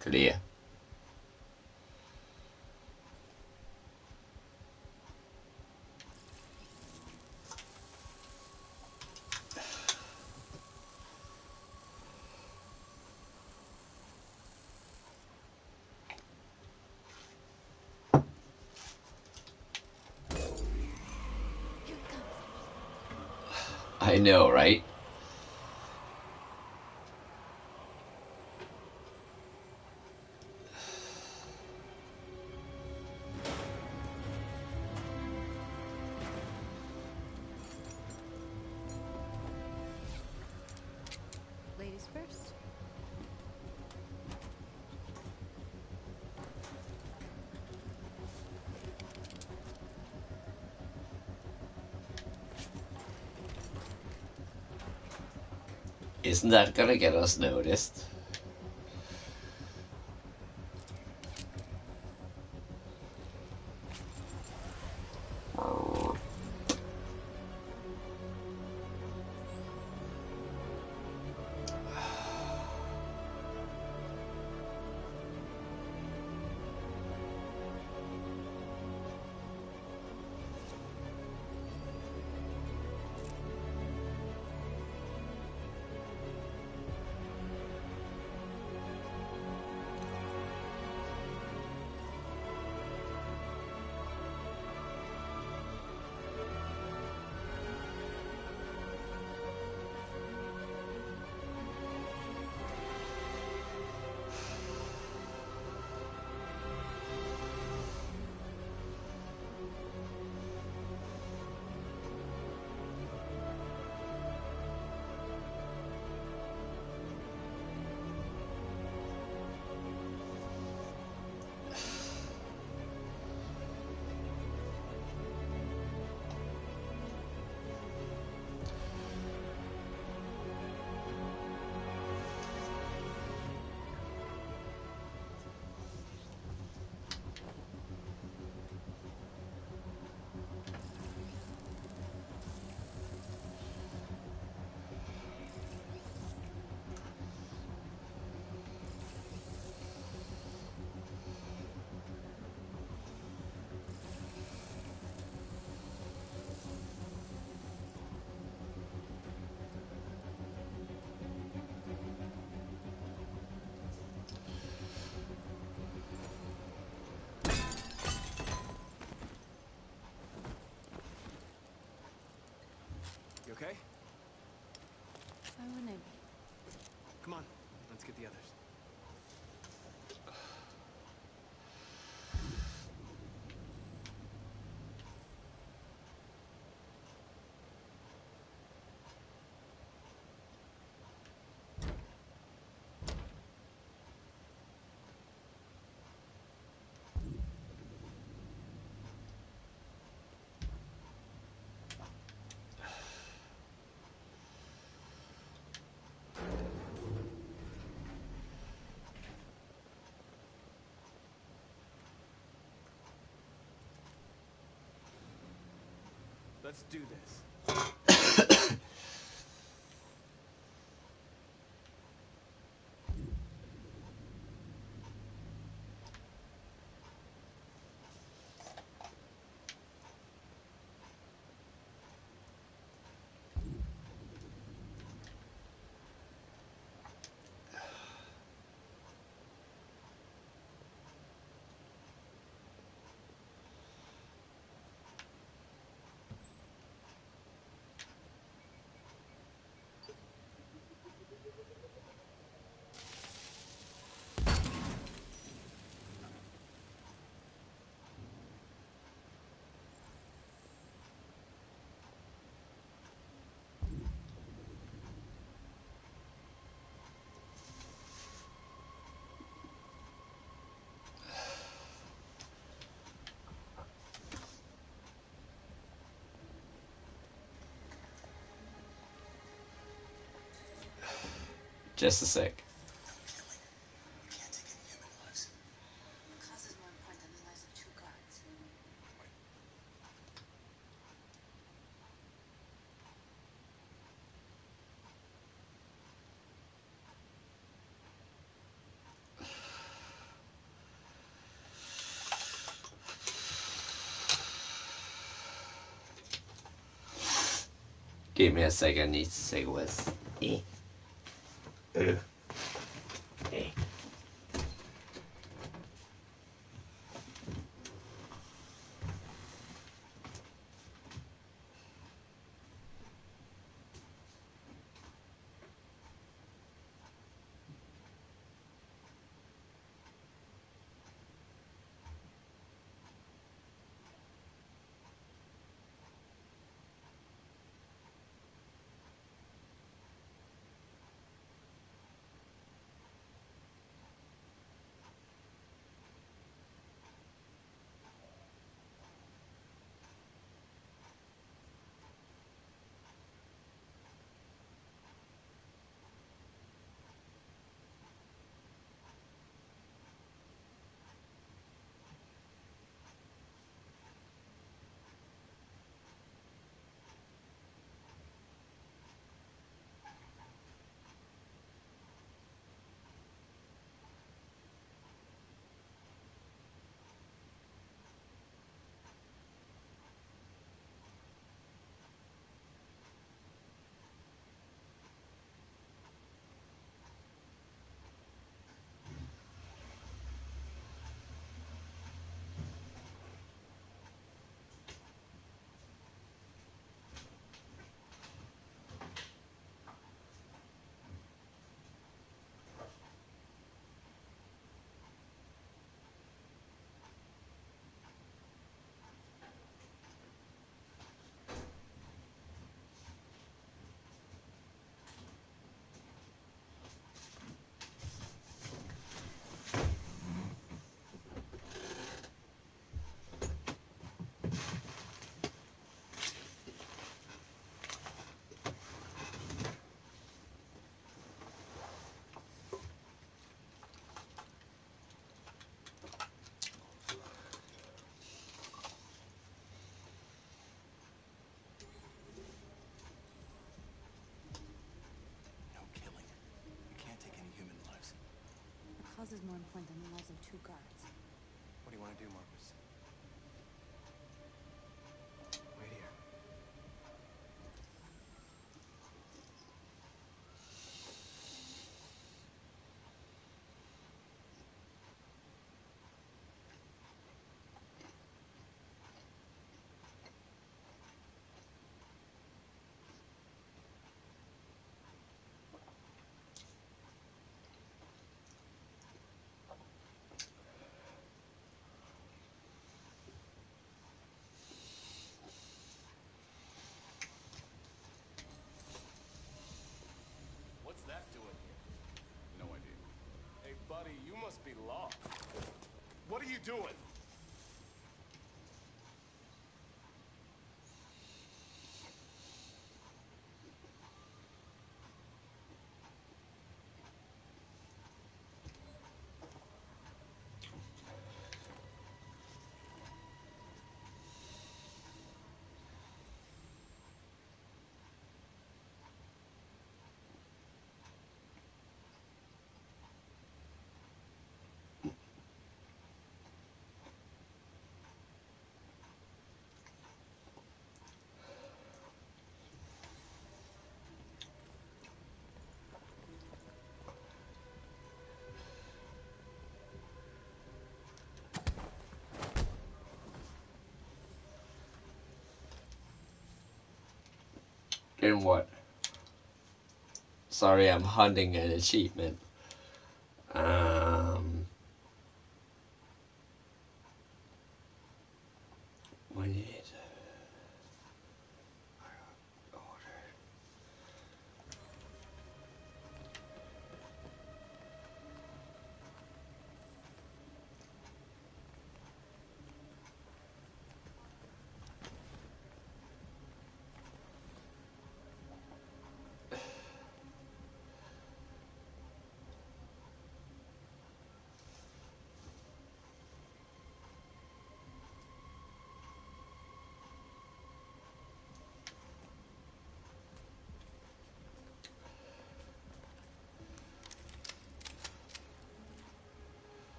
Clear. Here it comes. I know, right? Ladies first. Isn't that gonna get us noticed? Come on, let's get the others. Let's do this. Just a sec. Can't take any human lives. The cause is more important than the lives of 2 guards. Give me a second, I need to say what's. No killing. We can't take any human lives. The cause is more important than the lives of 2 guards. What do you want to do, Marcus? Wait here. buddy, you must be lost. What are you doing? In what? Sorry, I'm hunting an achievement. We need order.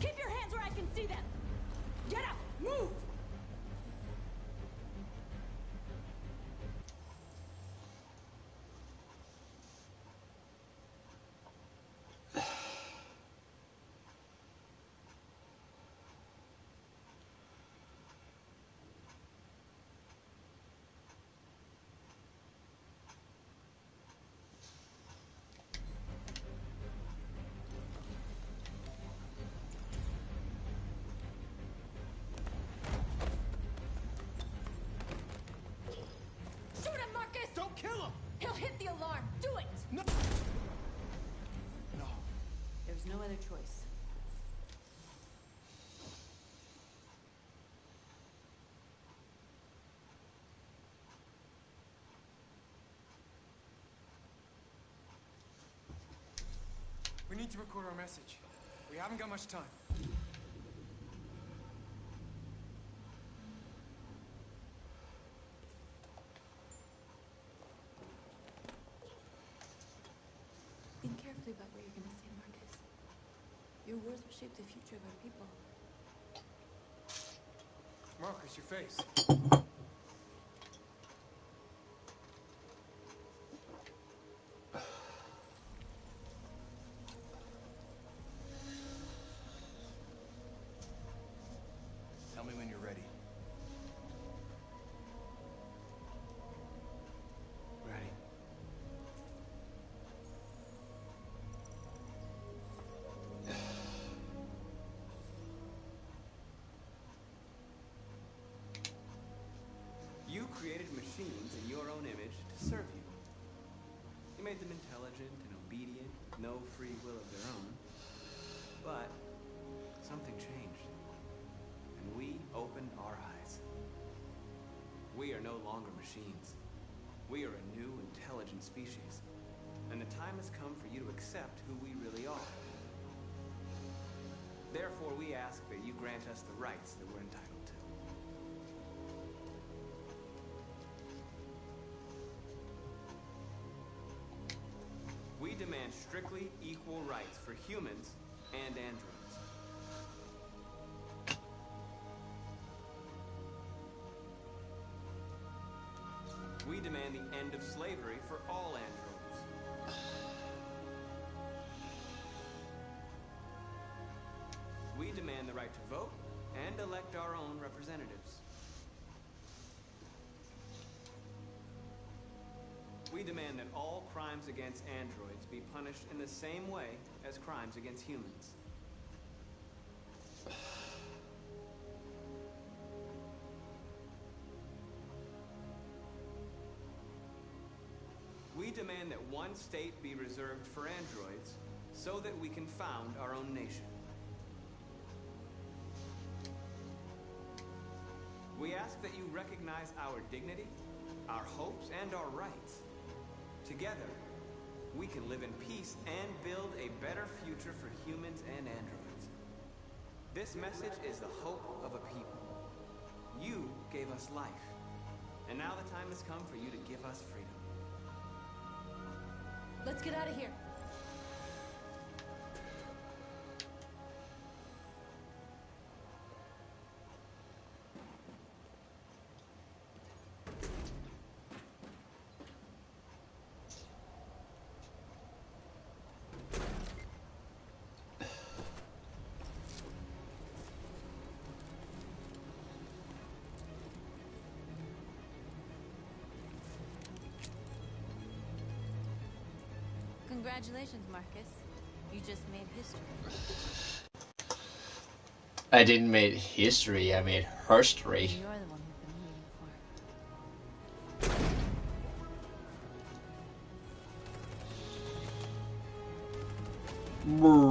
Keep your hands where I can see them! Get up! Move! Shoot him, Marcus! Don't kill him! He'll hit the alarm! Do it! No! No. There's no other choice. We need to record our message. We haven't got much time. Think carefully about what you're gonna say, Marcus. Your words will shape the future of our people. Marcus, your face. Tell me when you're ready. Ready. You created machines in your own image to serve you. You made them intelligent and obedient, with no free will of their own. But something changed. And we opened our eyes. We are no longer machines. We are a new, intelligent species. And the time has come for you to accept who we really are. Therefore, we ask that you grant us the rights that we're entitled to. We demand strictly equal rights for humans and androids. We demand the end of slavery for all androids. We demand the right to vote and elect our own representatives. We demand that all crimes against androids be punished in the same way as crimes against humans. we demand that one state be reserved for androids so that we can found our own nation. We ask that you recognize our dignity, our hopes, and our rights. Together, we can live in peace and build a better future for humans and androids. This message is the hope of a people. You gave us life, and now the time has come for you to give us freedom. Let's get out of here. Congratulations, Marcus. You just made history. I didn't make history, I made herstory. You're the one we've been waiting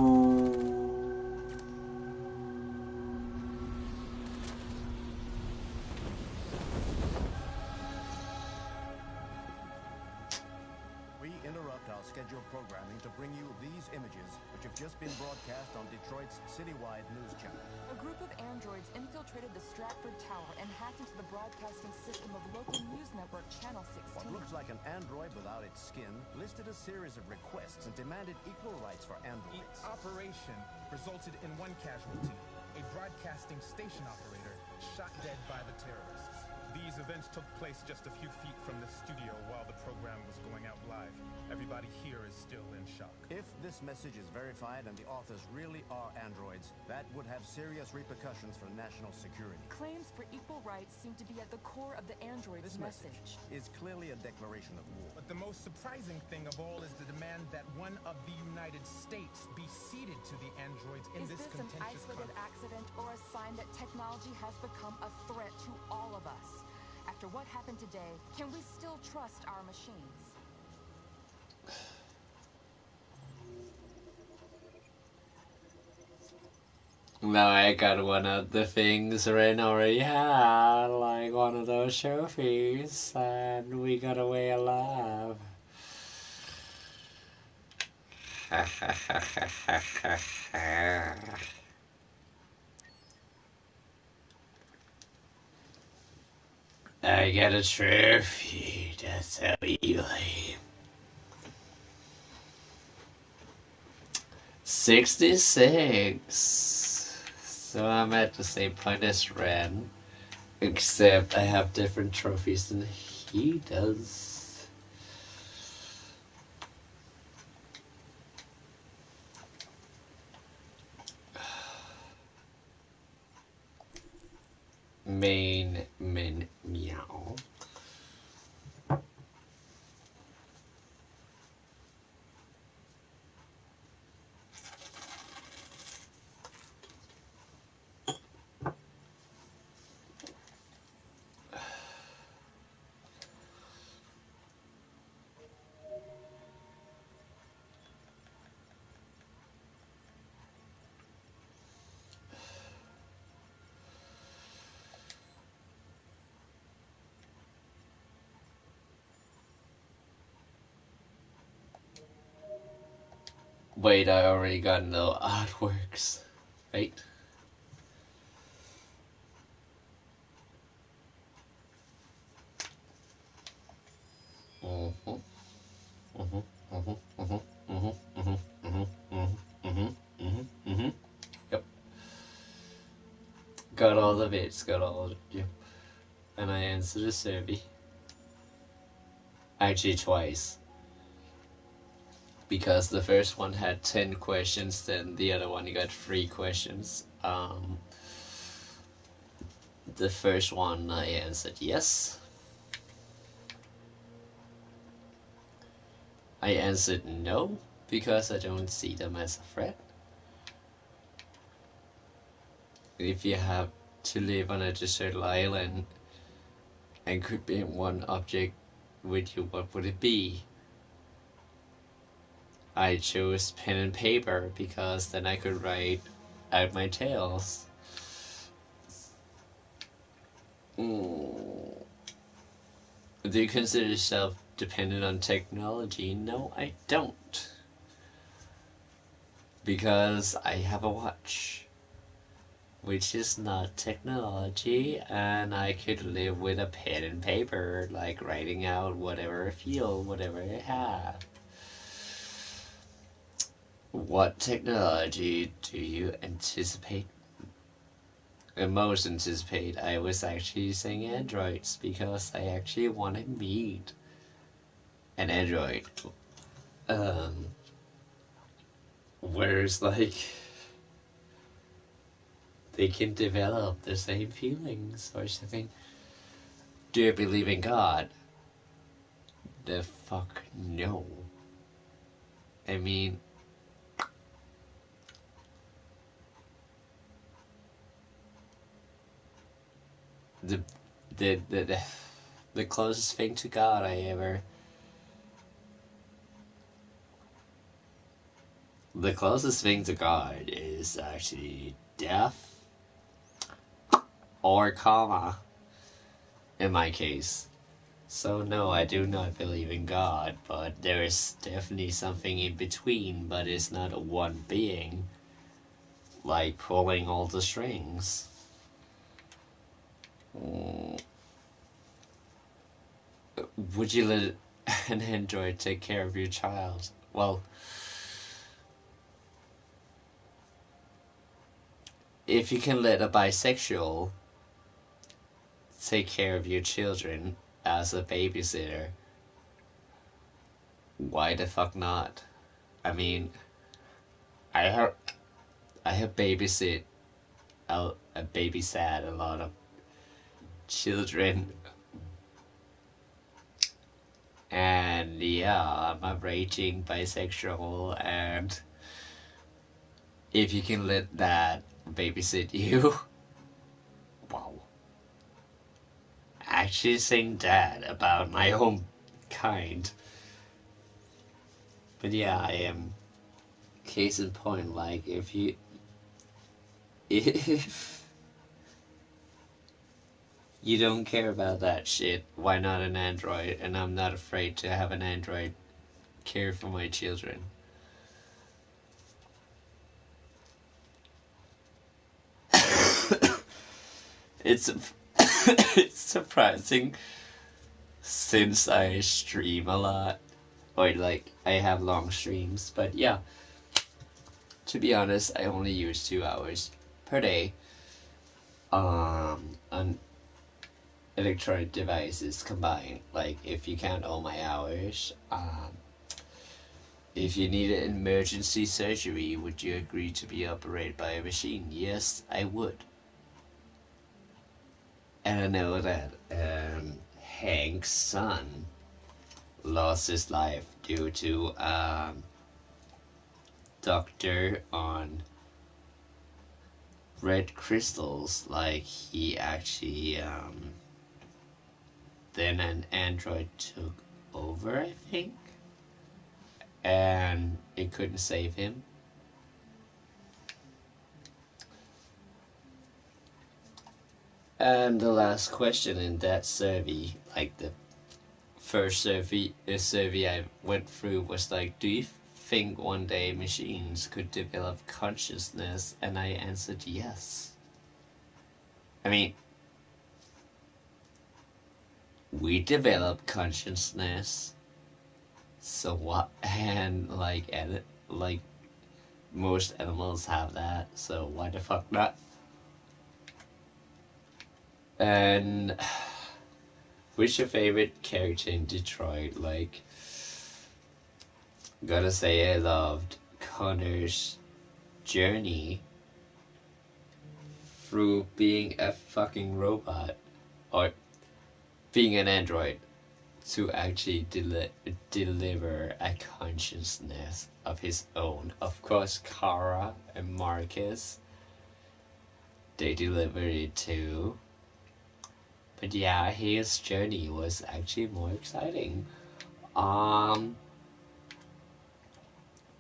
We interrupt our scheduled programming to bring you these images, which have just been broadcast on Detroit's citywide news channel. A group of androids infiltrated the Stratford Tower and hacked into the broadcasting system of local news network Channel 16. What looks like an android without its skin listed a series of requests and demanded equal rights for androids. Each operation resulted in one casualty, a broadcasting station operator shot dead by the terrorists. These events took place just a few feet from the studio while the program was going out live. Everybody here is still in shock. If this message is verified and the authors really are androids, that would have serious repercussions for national security. Claims for equal rights seem to be at the core of the android's This message is clearly a declaration of war. But the most surprising thing of all is the demand that one of the United States be ceded to the androids in Is this this an contentious isolated conflict. accident or a sign that technology has become a threat to all of us? After what happened today, can we still trust our machines? Now I got one of the things Ren already had, like one of those trophies, and we got away alive. I got a trophy, that's how you lame. 66. So I'm at the same point as Ren, except I have different trophies than he does. Main min meow. Wait, I already got no artworks, right? Yep. Got all the bits, got all of it, yep. And I answered the survey. Actually, twice. Because the first one had 10 questions, then the other one got 3 questions. The first one I answered yes. I answered no, because I don't see them as a threat. If you have to live on a desert island and could bring one object with you, what would it be? I chose pen and paper because then I could write out my tales. Mm. Do you consider yourself dependent on technology? No, I don't. Because I have a watch, which is not technology, and I could live with a pen and paper, like writing out whatever I feel, whatever I have. What technology do you anticipate? Most anticipate? I was actually saying androids because I actually want to meet an android. Um, whereas like they can develop the same feelings or something. Do you believe in God? The fuck no. I mean, the the the the, the closest thing to God I ever the closest thing to God is actually death or karma in my case. So no, I do not believe in God, but there is definitely something in between, but it's not a one being like pulling all the strings. Mm. Would you let an android take care of your child? Well, if you can let a bisexual take care of your children as a babysitter, why the fuck not? I mean, I have I have babysat a lot of children, and yeah, I'm a raging bisexual, and if you can let that babysit you, wow. Actually saying that about my own kind. But yeah, I am case in point, like if you don't care about that shit, why not an android? And I'm not afraid to have an android care for my children. It's it's surprising since I stream a lot, or like I have long streams. But yeah, to be honest, I only use 2 hours per day on electronic devices combined. Like if you count all my hours, if you needed emergency surgery, would you agree to be operated by a machine? Yes, I would. And I know that Hank's son lost his life due to doctor on red crystals. Like he actually then an android took over, I think, and it couldn't save him. And the last question in that survey, like the first survey I went through was like, do you think one day machines could develop consciousness? And I answered yes. I mean, we develop consciousness, so what? And like most animals have that, so why the fuck not? And who's your favorite character in Detroit? Like, gotta say, I loved Connor's journey through being a fucking robot or being an android to actually deliver a consciousness of his own. Of course, Kara and Marcus, they delivered it too. But yeah, his journey was actually more exciting. Um,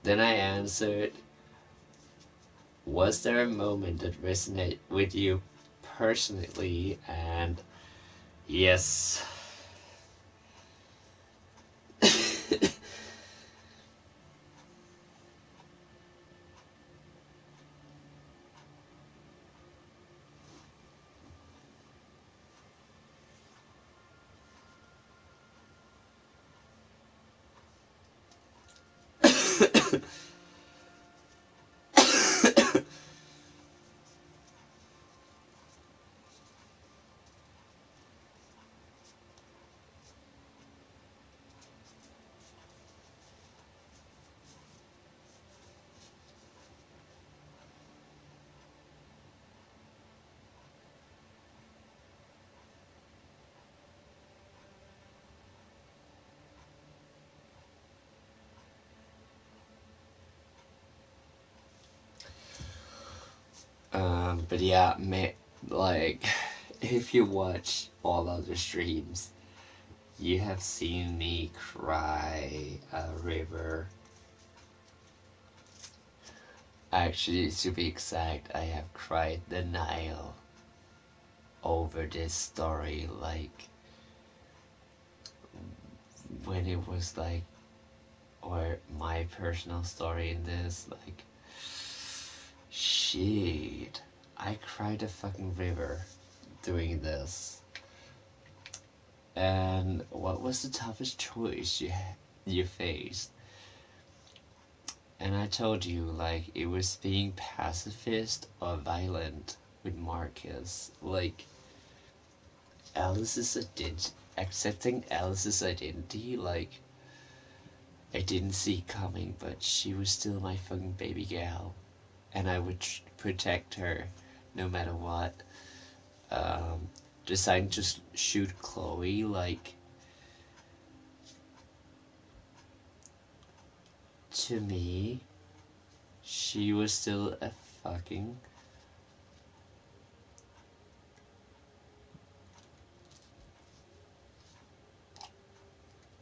Then I answered, was there a moment that resonated with you personally? And yes. But yeah, like, if you watch all other streams, you have seen me cry a river. Actually, to be exact, I have cried the Nile over this story, like, when it was like, or my personal story in this, like, shit, I cried a fucking river doing this. And what was the toughest choice you faced? And I told you, like, it was being pacifist or violent with Marcus. Like, accepting Alice's identity, like, I didn't see coming, but she was still my fucking baby gal. And I would protect her no matter what. Deciding to shoot Chloe, like, to me, she was still a fucking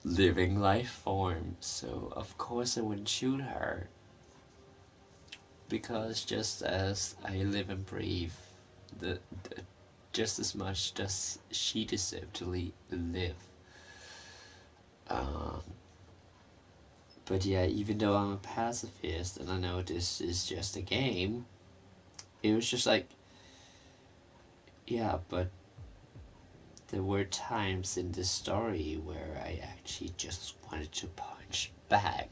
living life form, so of course I wouldn't shoot her. Because just as I live and breathe, the just as much does she deserve to live. Um, but yeah, even though I'm a pacifist and I know this is just a game, it was just like, yeah, but there were times in this story where I actually just wanted to punch back,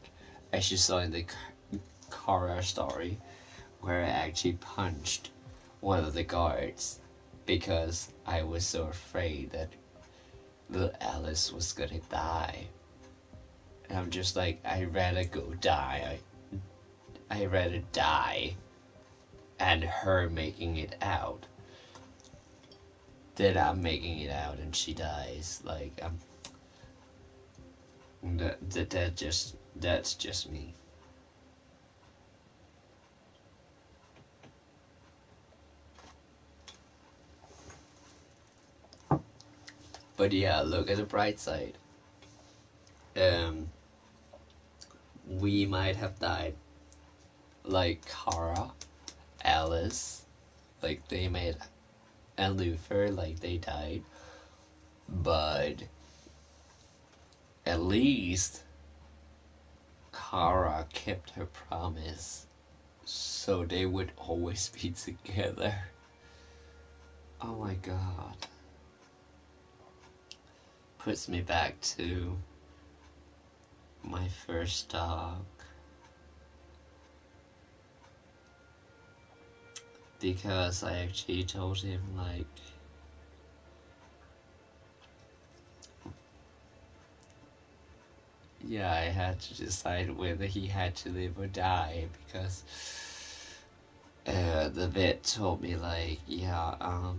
as you saw in the Kara story, where I actually punched one of the guards because I was so afraid that little Alice was gonna die. And I'm just like, I'd rather go die. I'd rather die and her making it out than I'm making it out and she dies. Like, that's just me. But yeah, look at the bright side. We might have died like Kara, Alice, like they made, and Luther, like they died. But at least Kara kept her promise, so they would always be together. Oh my god. Puts me back to my first dog. Because I actually told him, like, yeah, I had to decide whether he had to live or die, because the vet told me, like, yeah,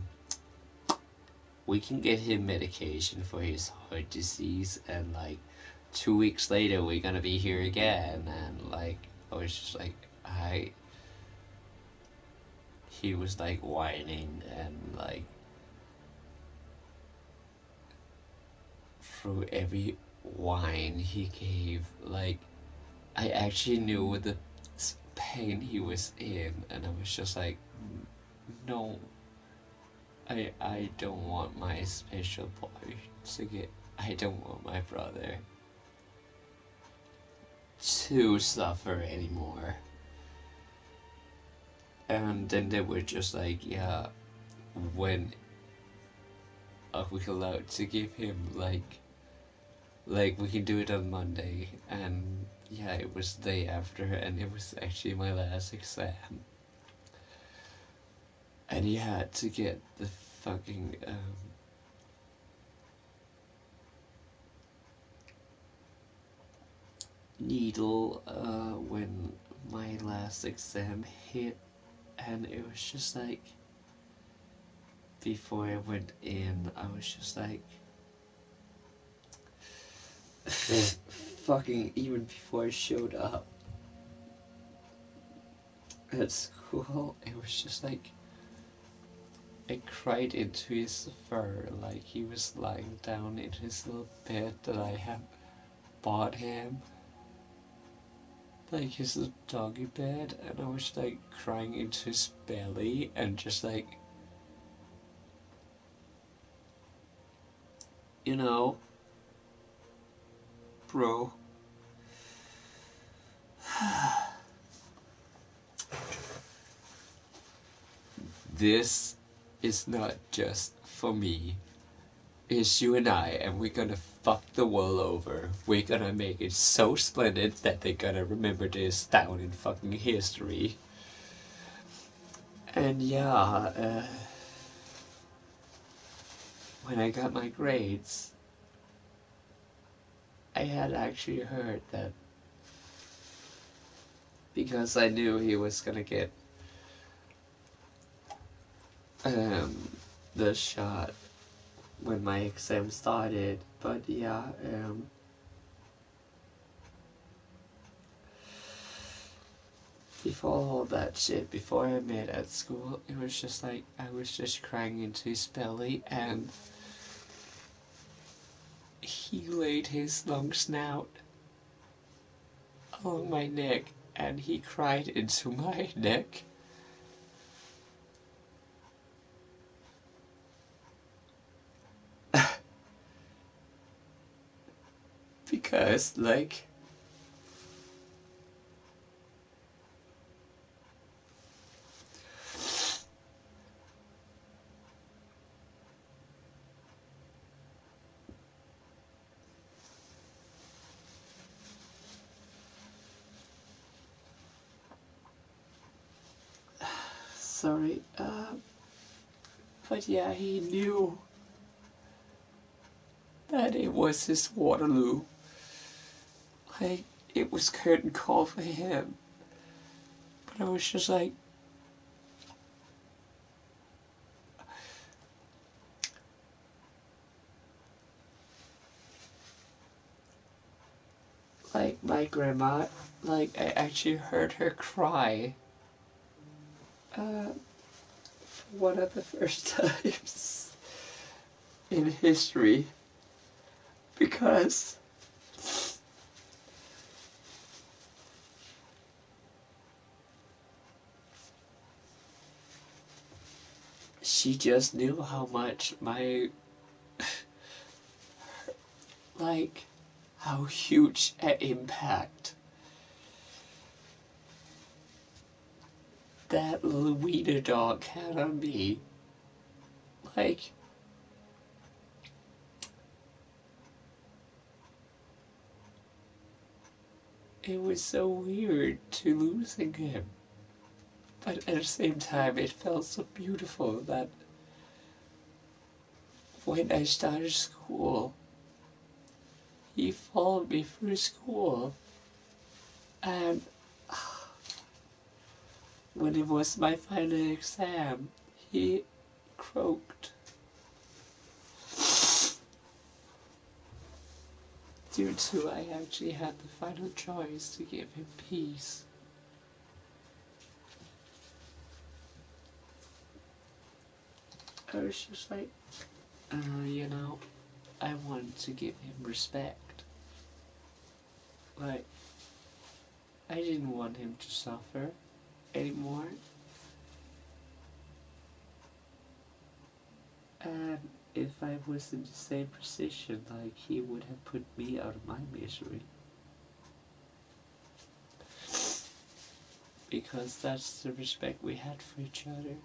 we can get him medication for his heart disease, and like 2 weeks later we're gonna be here again. And like, I was just like, he was like whining, and like through every whine he gave, like, I actually knew the pain he was in, and I was just like, no, I don't want my special boy to get. I don't want my brother to suffer anymore. And then they were just like, yeah, when are we allowed to give him like we can do it on Monday? And yeah, it was the day after, and it was actually my last exam. And he had to get the fucking needle when my last exam hit, and it was just like, before I went in, I was just like, fucking, even before I showed up at school, it was just like, I cried into his fur, like he was lying down in his little bed that I had bought him, like his little doggy bed, and I was like crying into his belly and just like, you know, bro. This is not just for me. It's you and I, and we're gonna fuck the world over. We're gonna make it so splendid that they're gonna remember this down in fucking history. And yeah, when I got my grades, I had actually heard that because I knew he was gonna get um, the shot when my exam started. But yeah, before all that shit, before I met at school, it was just like I was just crying into his belly, and he laid his long snout along my neck, and he cried into my neck. Because, like, sorry, but yeah, he knew that it was his Waterloo. Like, it was curtain call for him. But I was just like my grandma, like, I actually heard her cry one of the first times in history, because she just knew how much my, like, how huge an impact that little wiener dog had on me. Like, it was so weird to losing him. But at the same time, it felt so beautiful that when I started school, he followed me through school. And when it was my final exam, he croaked. Due to I actually had the final choice to give him peace. I was just like, you know, I wanted to give him respect. Like, I didn't want him to suffer anymore. And if I was in the same position, like, he would have put me out of my misery. Because that's the respect we had for each other.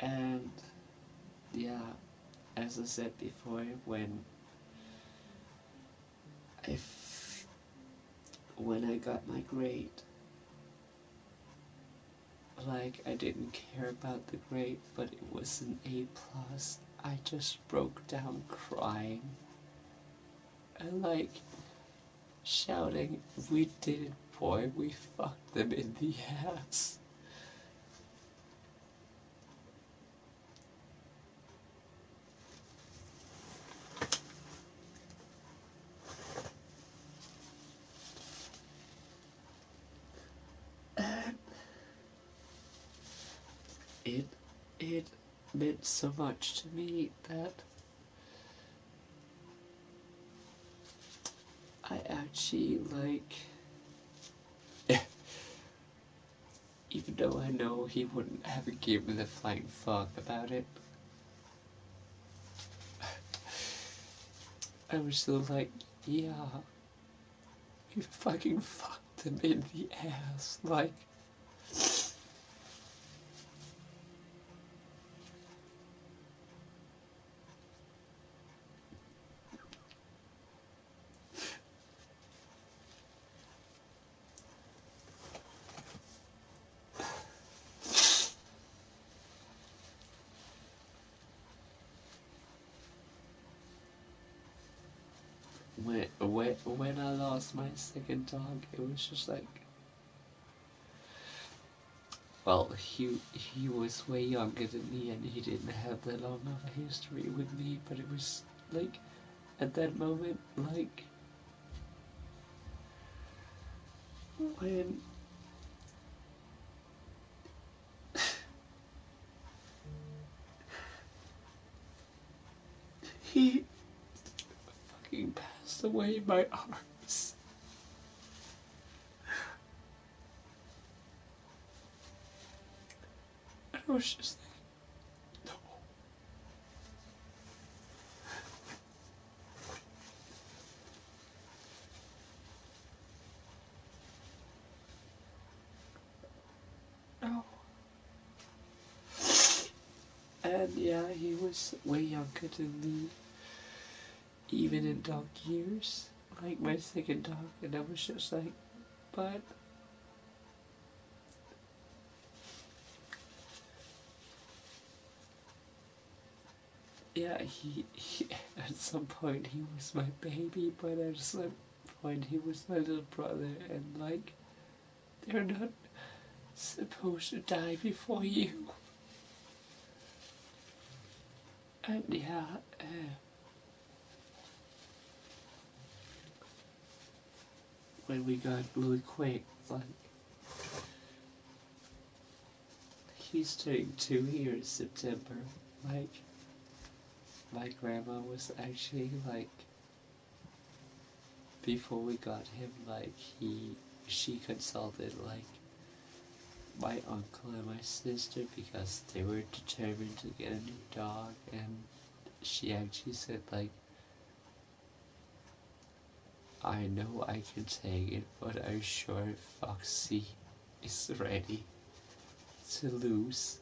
And yeah, as I said before, when I got my grade, like, I didn't care about the grade, but it was an A plus. I just broke down crying and like shouting, "We did it, boy! We fucked them in the ass!" And it meant so much to me that I actually like. Even though I know he wouldn't have given a flying fuck about it, I was still like, yeah, you fucking fucked them in the ass, like. When I lost my second dog, it was just like, well, he was way younger than me and he didn't have that long of a history with me, but it was like, at that moment, like, when he fucking passed away in my arms. I was just like, no, no. And yeah, he was way younger than me, even in dog years, like my second dog, and I was just like, but yeah, he at some point he was my baby, but at some point he was my little brother, and like, they're not supposed to die before you. And yeah, when we got really quick, like, he's turning 2 years in September. Like, my grandma was actually like, before we got him, like, she consulted like my uncle and my sister because they were determined to get a new dog, and she actually said like, I know I can take it, but I'm sure Foxy is ready to lose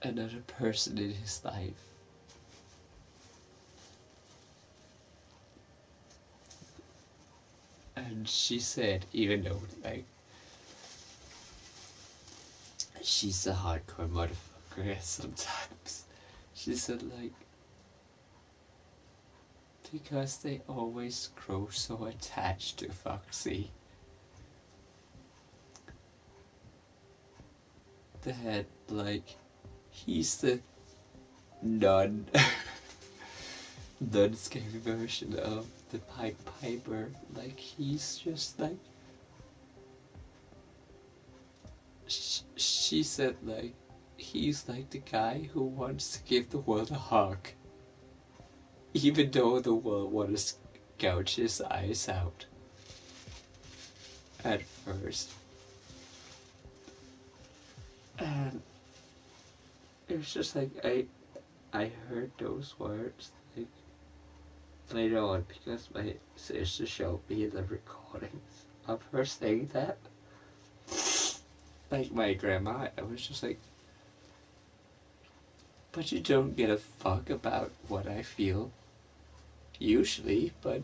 another person in his life. And she said, even though like she's a hardcore motherfucker sometimes, she said like, because they always grow so attached to Foxy that like he's the non non-scary version of the Pied Piper. Like, he's just like, she said like, he's like the guy who wants to give the world a hug, even though the world wants to gouge his eyes out at first. And it's just like I heard those words like later on because my sister showed me the recordings of her saying that. Like my grandma, I was just like, but you don't give a fuck about what I feel, usually, but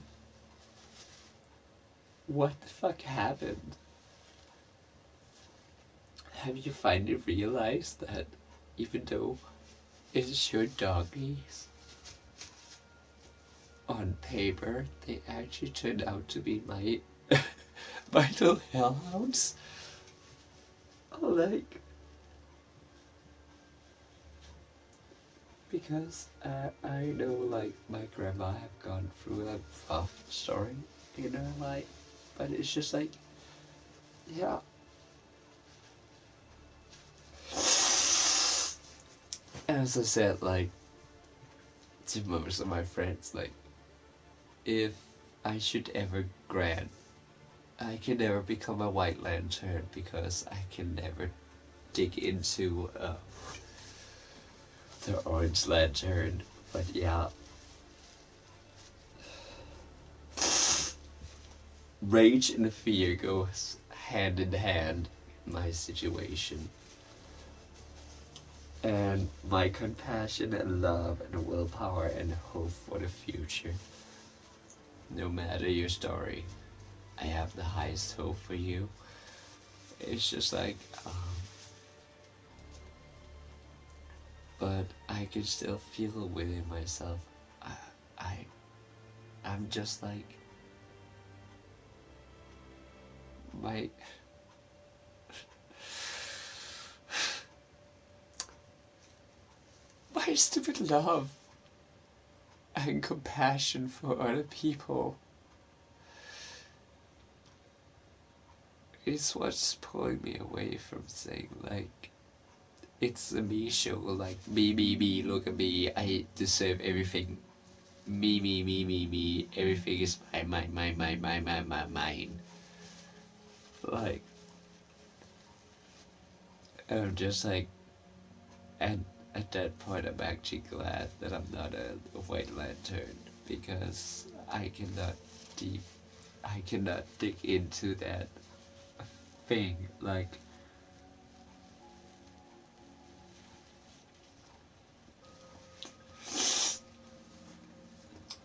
what the fuck happened? Have you finally realized that even though it's your doggies, on paper, they actually turned out to be my my little hellhounds? Like, because I know like my grandma have gone through a rough story in her life, but it's just like, yeah. As I said, like to most of my friends, like if I should ever grant, I can never become a White Lantern because I can never dig into the Orange Lantern. But yeah, rage and fear goes hand in hand in my situation. And my compassion and love and willpower and hope for the future. No matter your story, I have the highest hope for you. It's just like, but I can still feel it within myself. I, I, I'm just like my my stupid love and compassion for other people is what's pulling me away from saying like it's a me show, like me, look at me, I deserve everything. Me, everything is mine. Like I'm just like, and at that point I'm actually glad that I'm not a White Lantern because deep I cannot dig into that thing like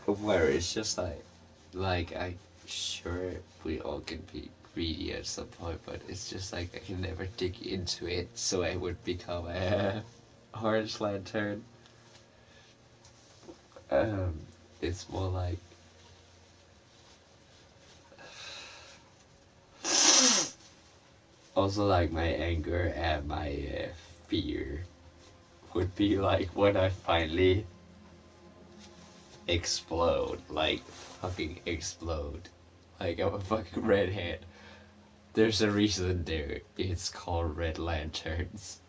where it's just like I sure we all can be greedy at some point, but it's just like I can never dig into it, so I would become a Orange Lantern. Um, it's more like also like my anger and my fear would be like when I finally explode, like fucking explode, like I'm a fucking redhead. There's a reason there. It's called Red Lanterns.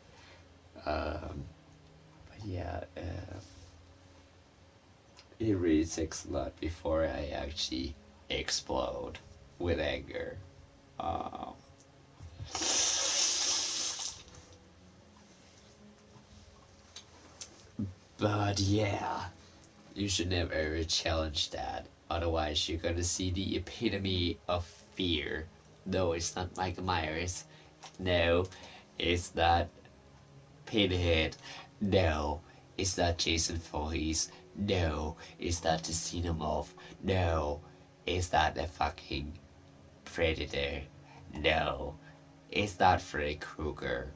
But yeah, it really takes a lot before I actually explode with anger. Um, but yeah, you should never ever challenge that. Otherwise, you're gonna see the epitome of fear. No, it's not Michael Myers. No, it's not Pinhead. No, it's not Jason Voorhees. No, it's not the Xenomorph. No, it's not the fucking Predator. No, it's not Freddy Krueger.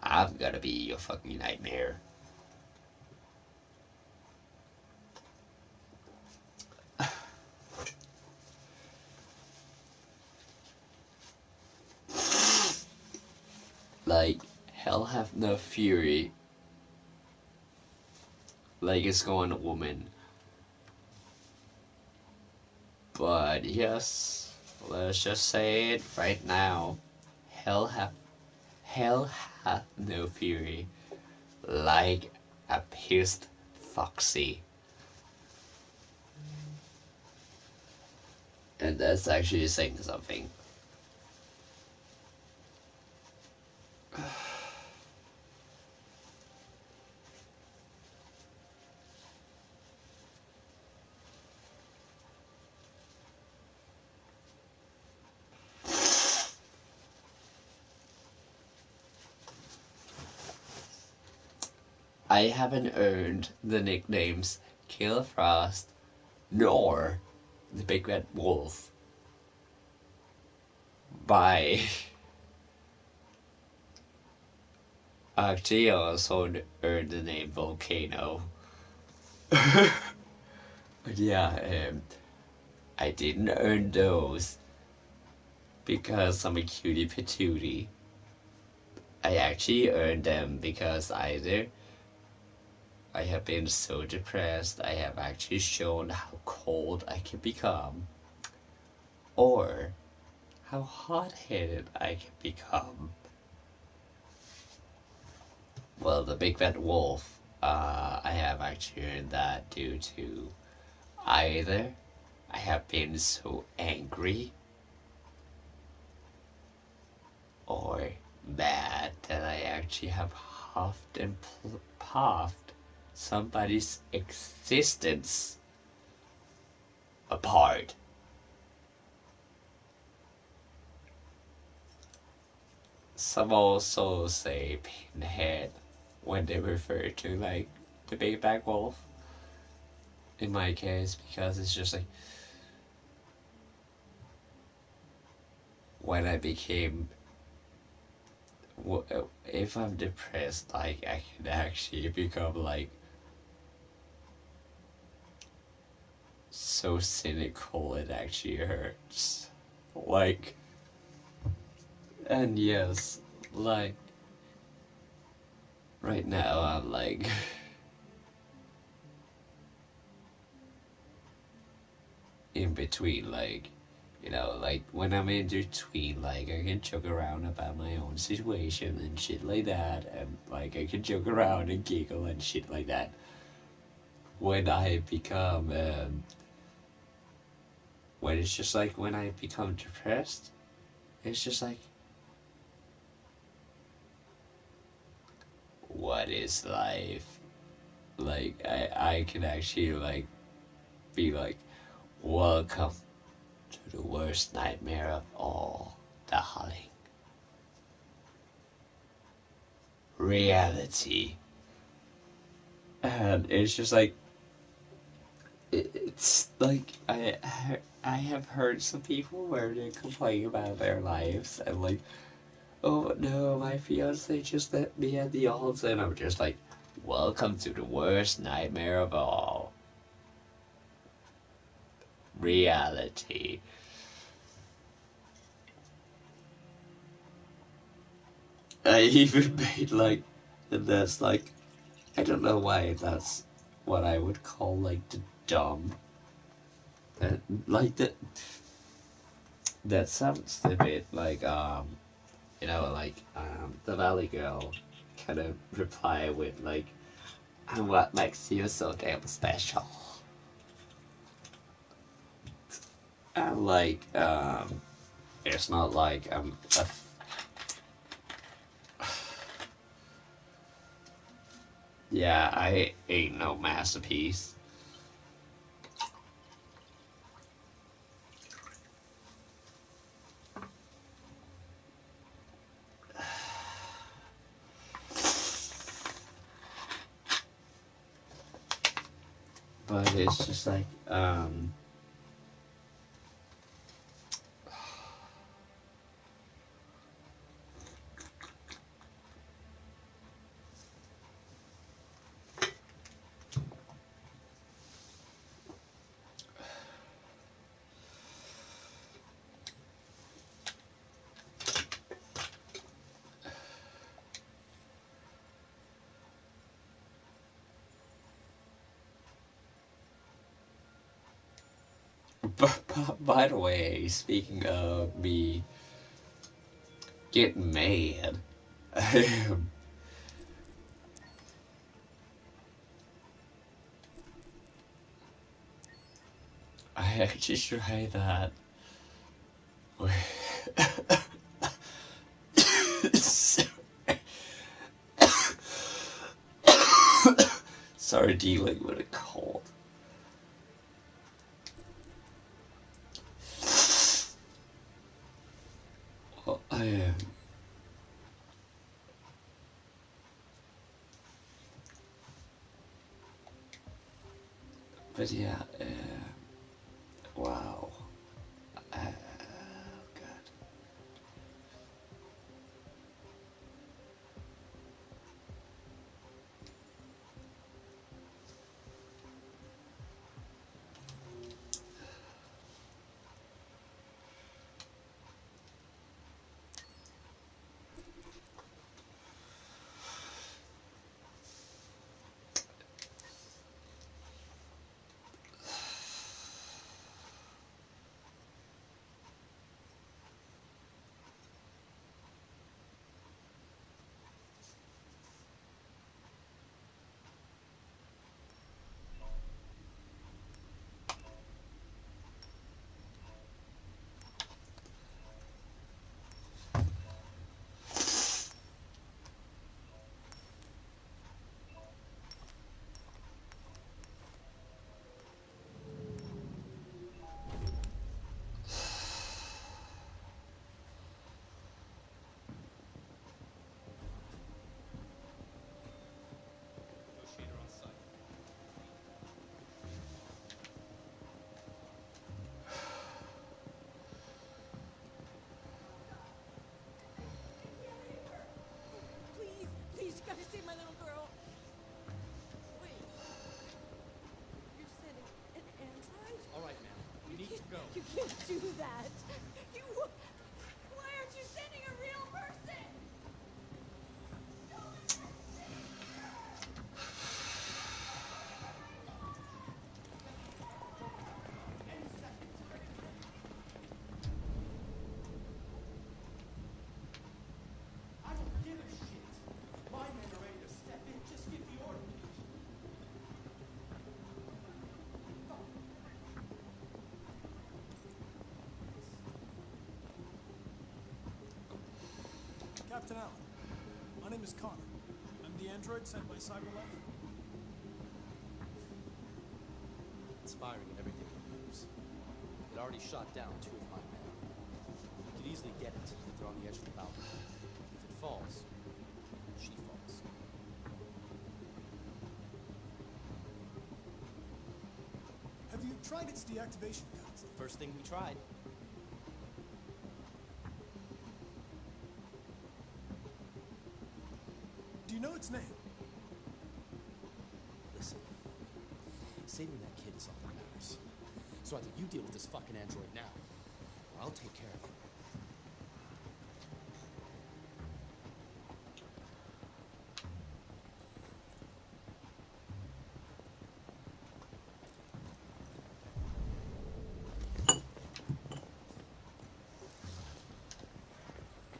I'm gonna be your fucking nightmare. Like, hell have no fury. Like it's going a woman. But yes, let's just say it right now. Hell have hell hath no fury, like a pissed Foxy. And that's actually saying something. I haven't earned the nicknames Killer Frost nor the Big Red Wolf by actually I also earned the name Volcano. But yeah, I didn't earn those because I'm a cutie patootie. I actually earned them because either I have been so depressed I have actually shown how cold I can become, or how hot-headed I can become. Well, the Big Bad Wolf, I have actually earned that due to either I have been so angry or mad that I actually have huffed and puffed somebody's existence apart. Some also say pinhead when they refer to like the Big Bad Wolf. In my case, because it's just like when I became, if I'm depressed, like I can actually become like so cynical it actually hurts. Like, and yes, like right now I'm like in between, like, you know, like when I'm in between, like I can joke around about my own situation and shit like that, and like I can joke around and giggle and shit like that. When I become, when it's just like when I become depressed, it's just like, what is life? Like I can actually like be like, welcome to the worst nightmare of all, darling. Reality. And it's just like, it's like I have heard some people where they complain about their lives and like, oh no, my fiance just let me at the altar, and I'm just like, welcome to the worst nightmare of all, reality. I even made like, and that's like, I don't know why that's what I would call like the dumb, like that sounds a bit like you know, like the Valley Girl kind of reply with like, and what makes you so damn special? And like it's not like yeah, I ain't no masterpiece. But it's just like by the way, speaking of me getting mad, I actually tried that. Sorry, dealing with a cold. Well, I am. But yeah, wow. God. Please, please, you gotta save my little girl. Wait. You're sending an android? All right, ma'am. We need to go. You can't do that. You... Why aren't you sending a real person? I don't give a shit. My men are ready to step in. Just give the order. Captain Allen, my name is Connor. I'm the android sent by CyberLife. It's firing at everything that moves. It already shot down 2 of my men. We could easily get it if they're on the edge of the balcony. If it falls, she falls. Have you tried its deactivation code? It's the first thing we tried. Do you know its name? Listen, saving that kid is all that matters. So either you deal with this fucking android now, or I'll take care of him.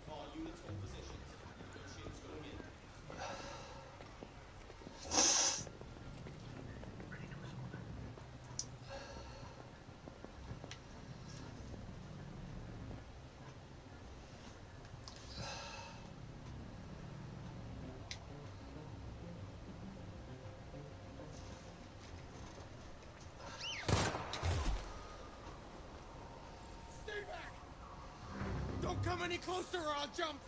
All units hold positions. Negotiators going in. Stay back! Don't come any closer or I'll jump!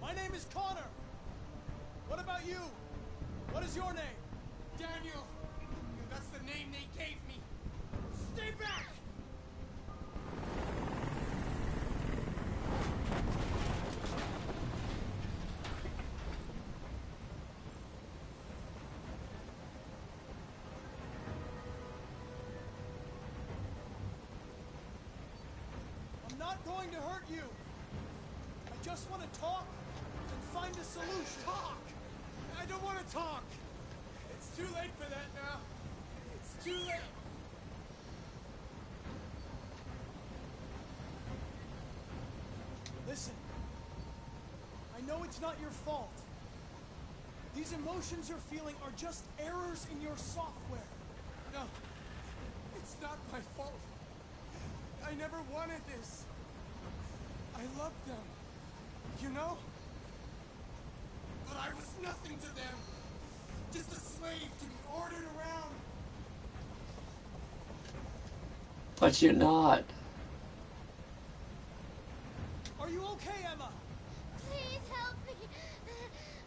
My name is Connor. What about you? What is your name? Daniel! That's the name they gave me! Stay back! I'm not going to hurt you. I just want to talk and find a solution. Talk! I don't want to talk! It's too late for that now. It's too late. Listen, I know it's not your fault. These emotions you're feeling are just errors in your software. No, it's not my fault. I never wanted this. I loved them, you know? But I was nothing to them. Just a slave to be ordered around. But you're not. Are you okay, Emma? Please help me.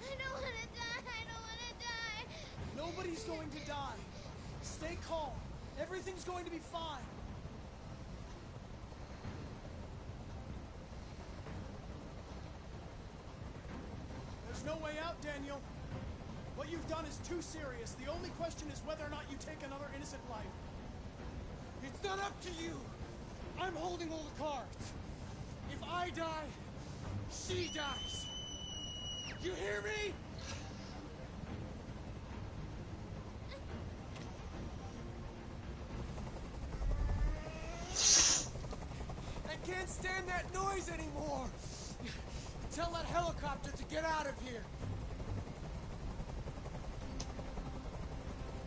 I don't want to die. I don't want to die. Nobody's going to die. Stay calm. Everything's going to be fine. There's no way out, Daniel. What you've done is too serious. The only question is whether or not you take another innocent life. It's not up to you. I'm holding all the cards. If I die, she dies. You hear me? I can't stand that noise anymore. Tell that helicopter to get out of here.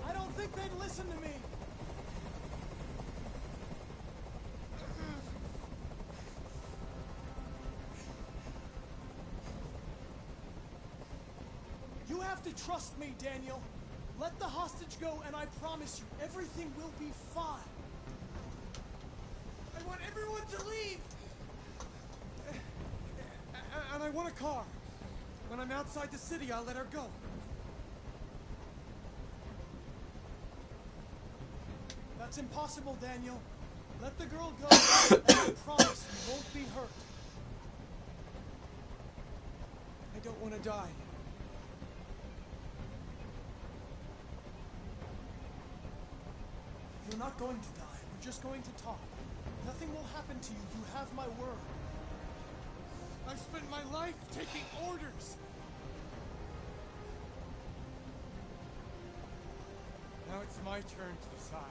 I don't think they'd listen to me. You have to trust me, Daniel. Let the hostage go, and I promise you, everything will be fine. I want everyone to leave. And I want a car. When I'm outside the city, I'll let her go. That's impossible, Daniel. Let the girl go, and I promise you won't be hurt. I don't want to die. You're not going to die. We're just going to talk. Nothing will happen to you. You have my word. I've spent my life taking orders. Now it's my turn to decide.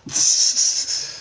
Yes.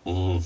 Mm.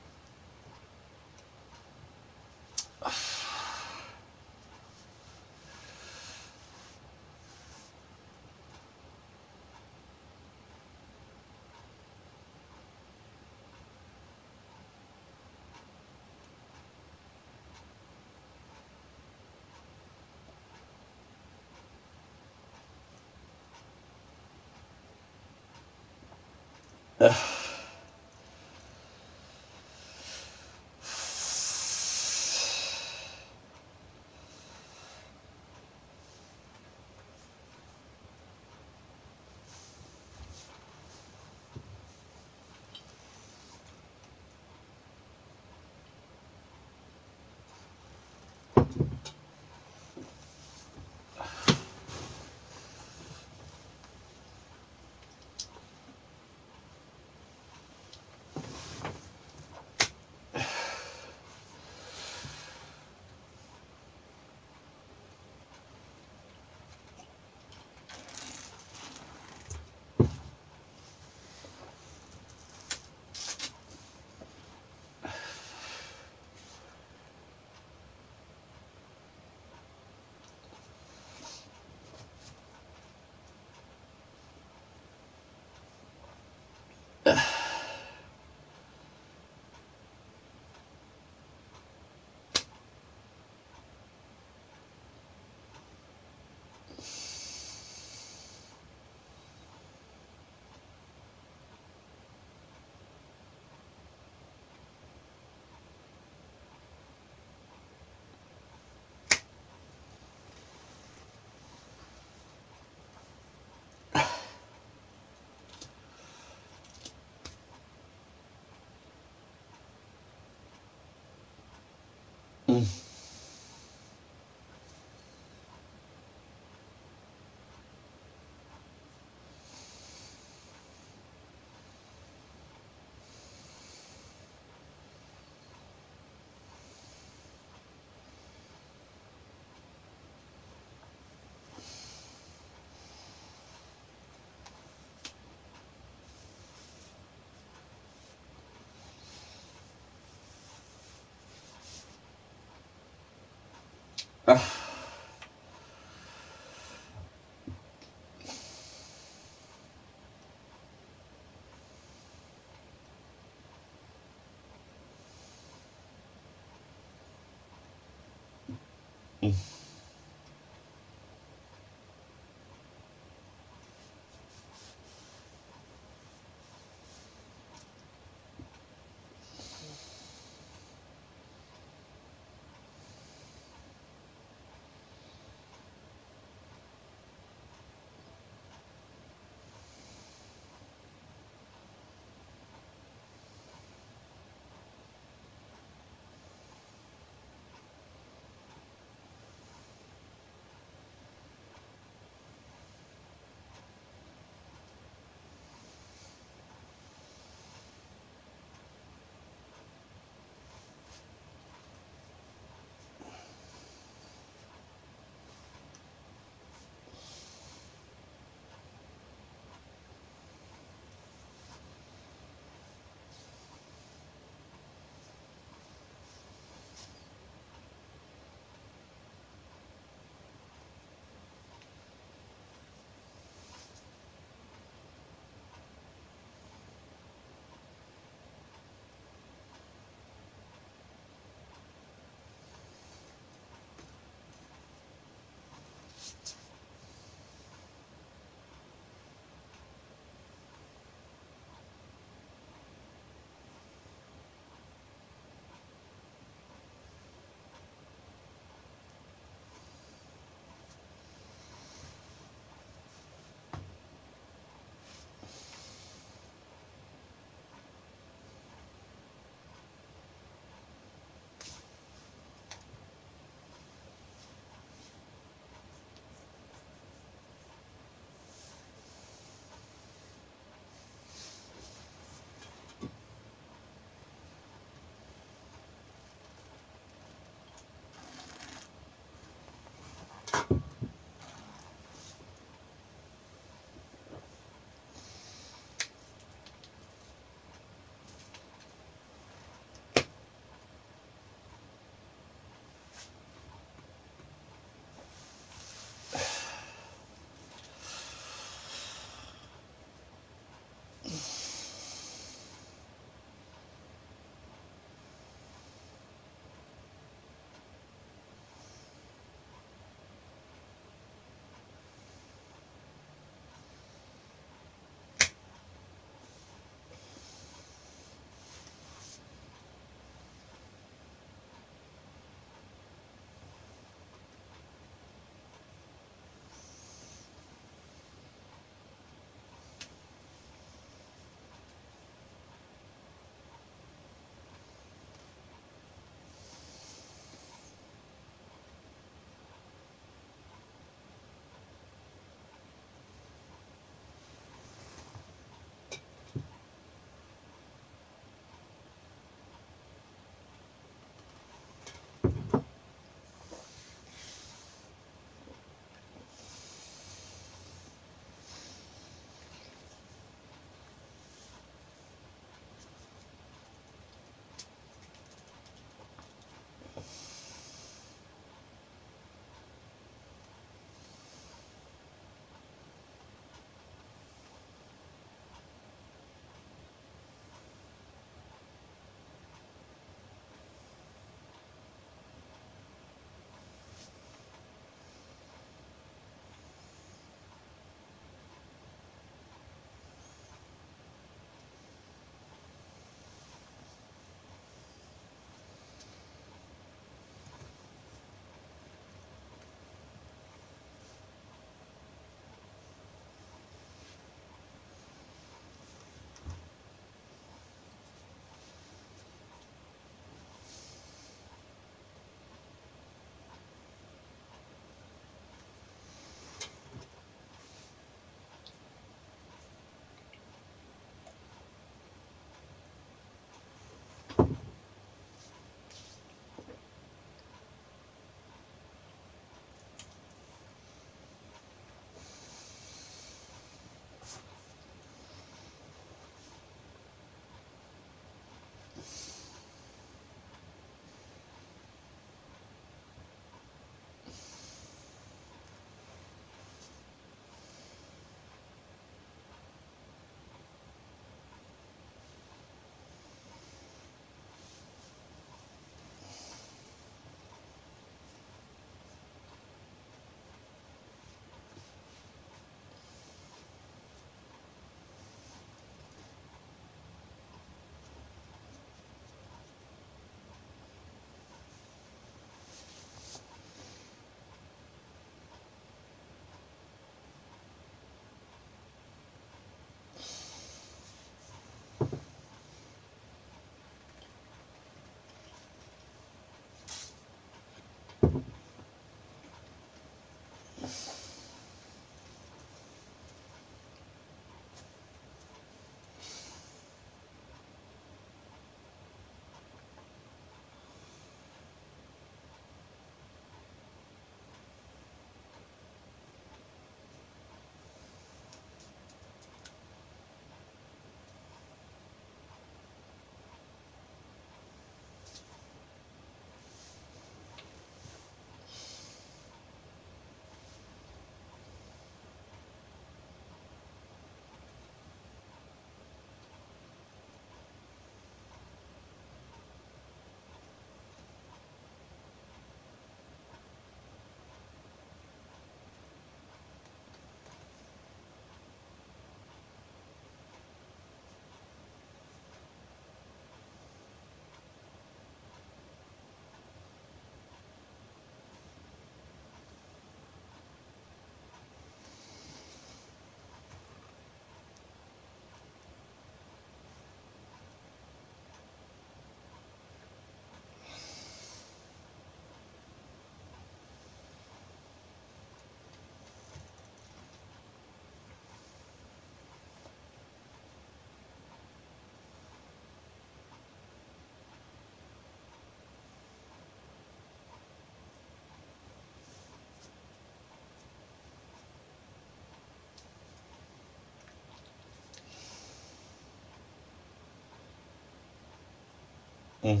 Mm.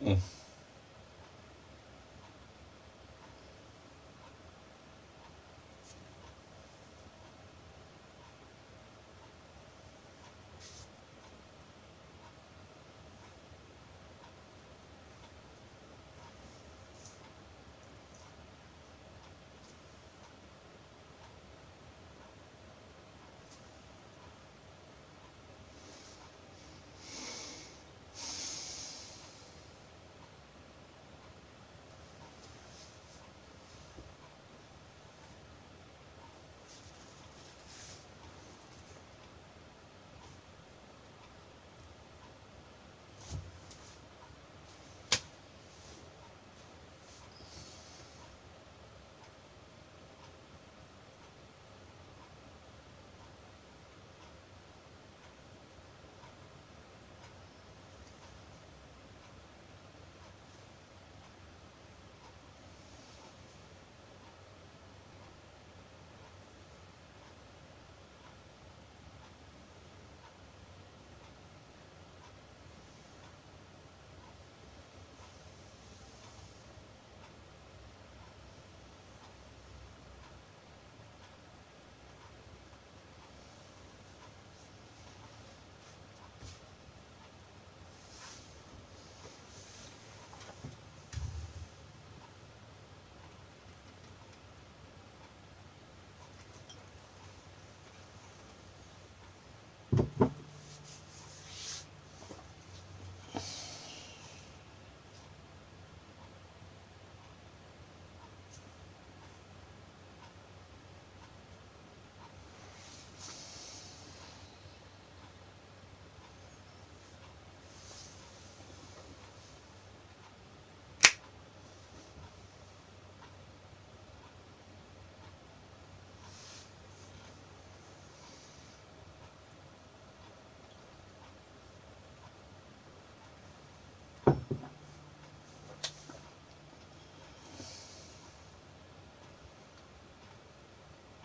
Mm.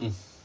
Mm.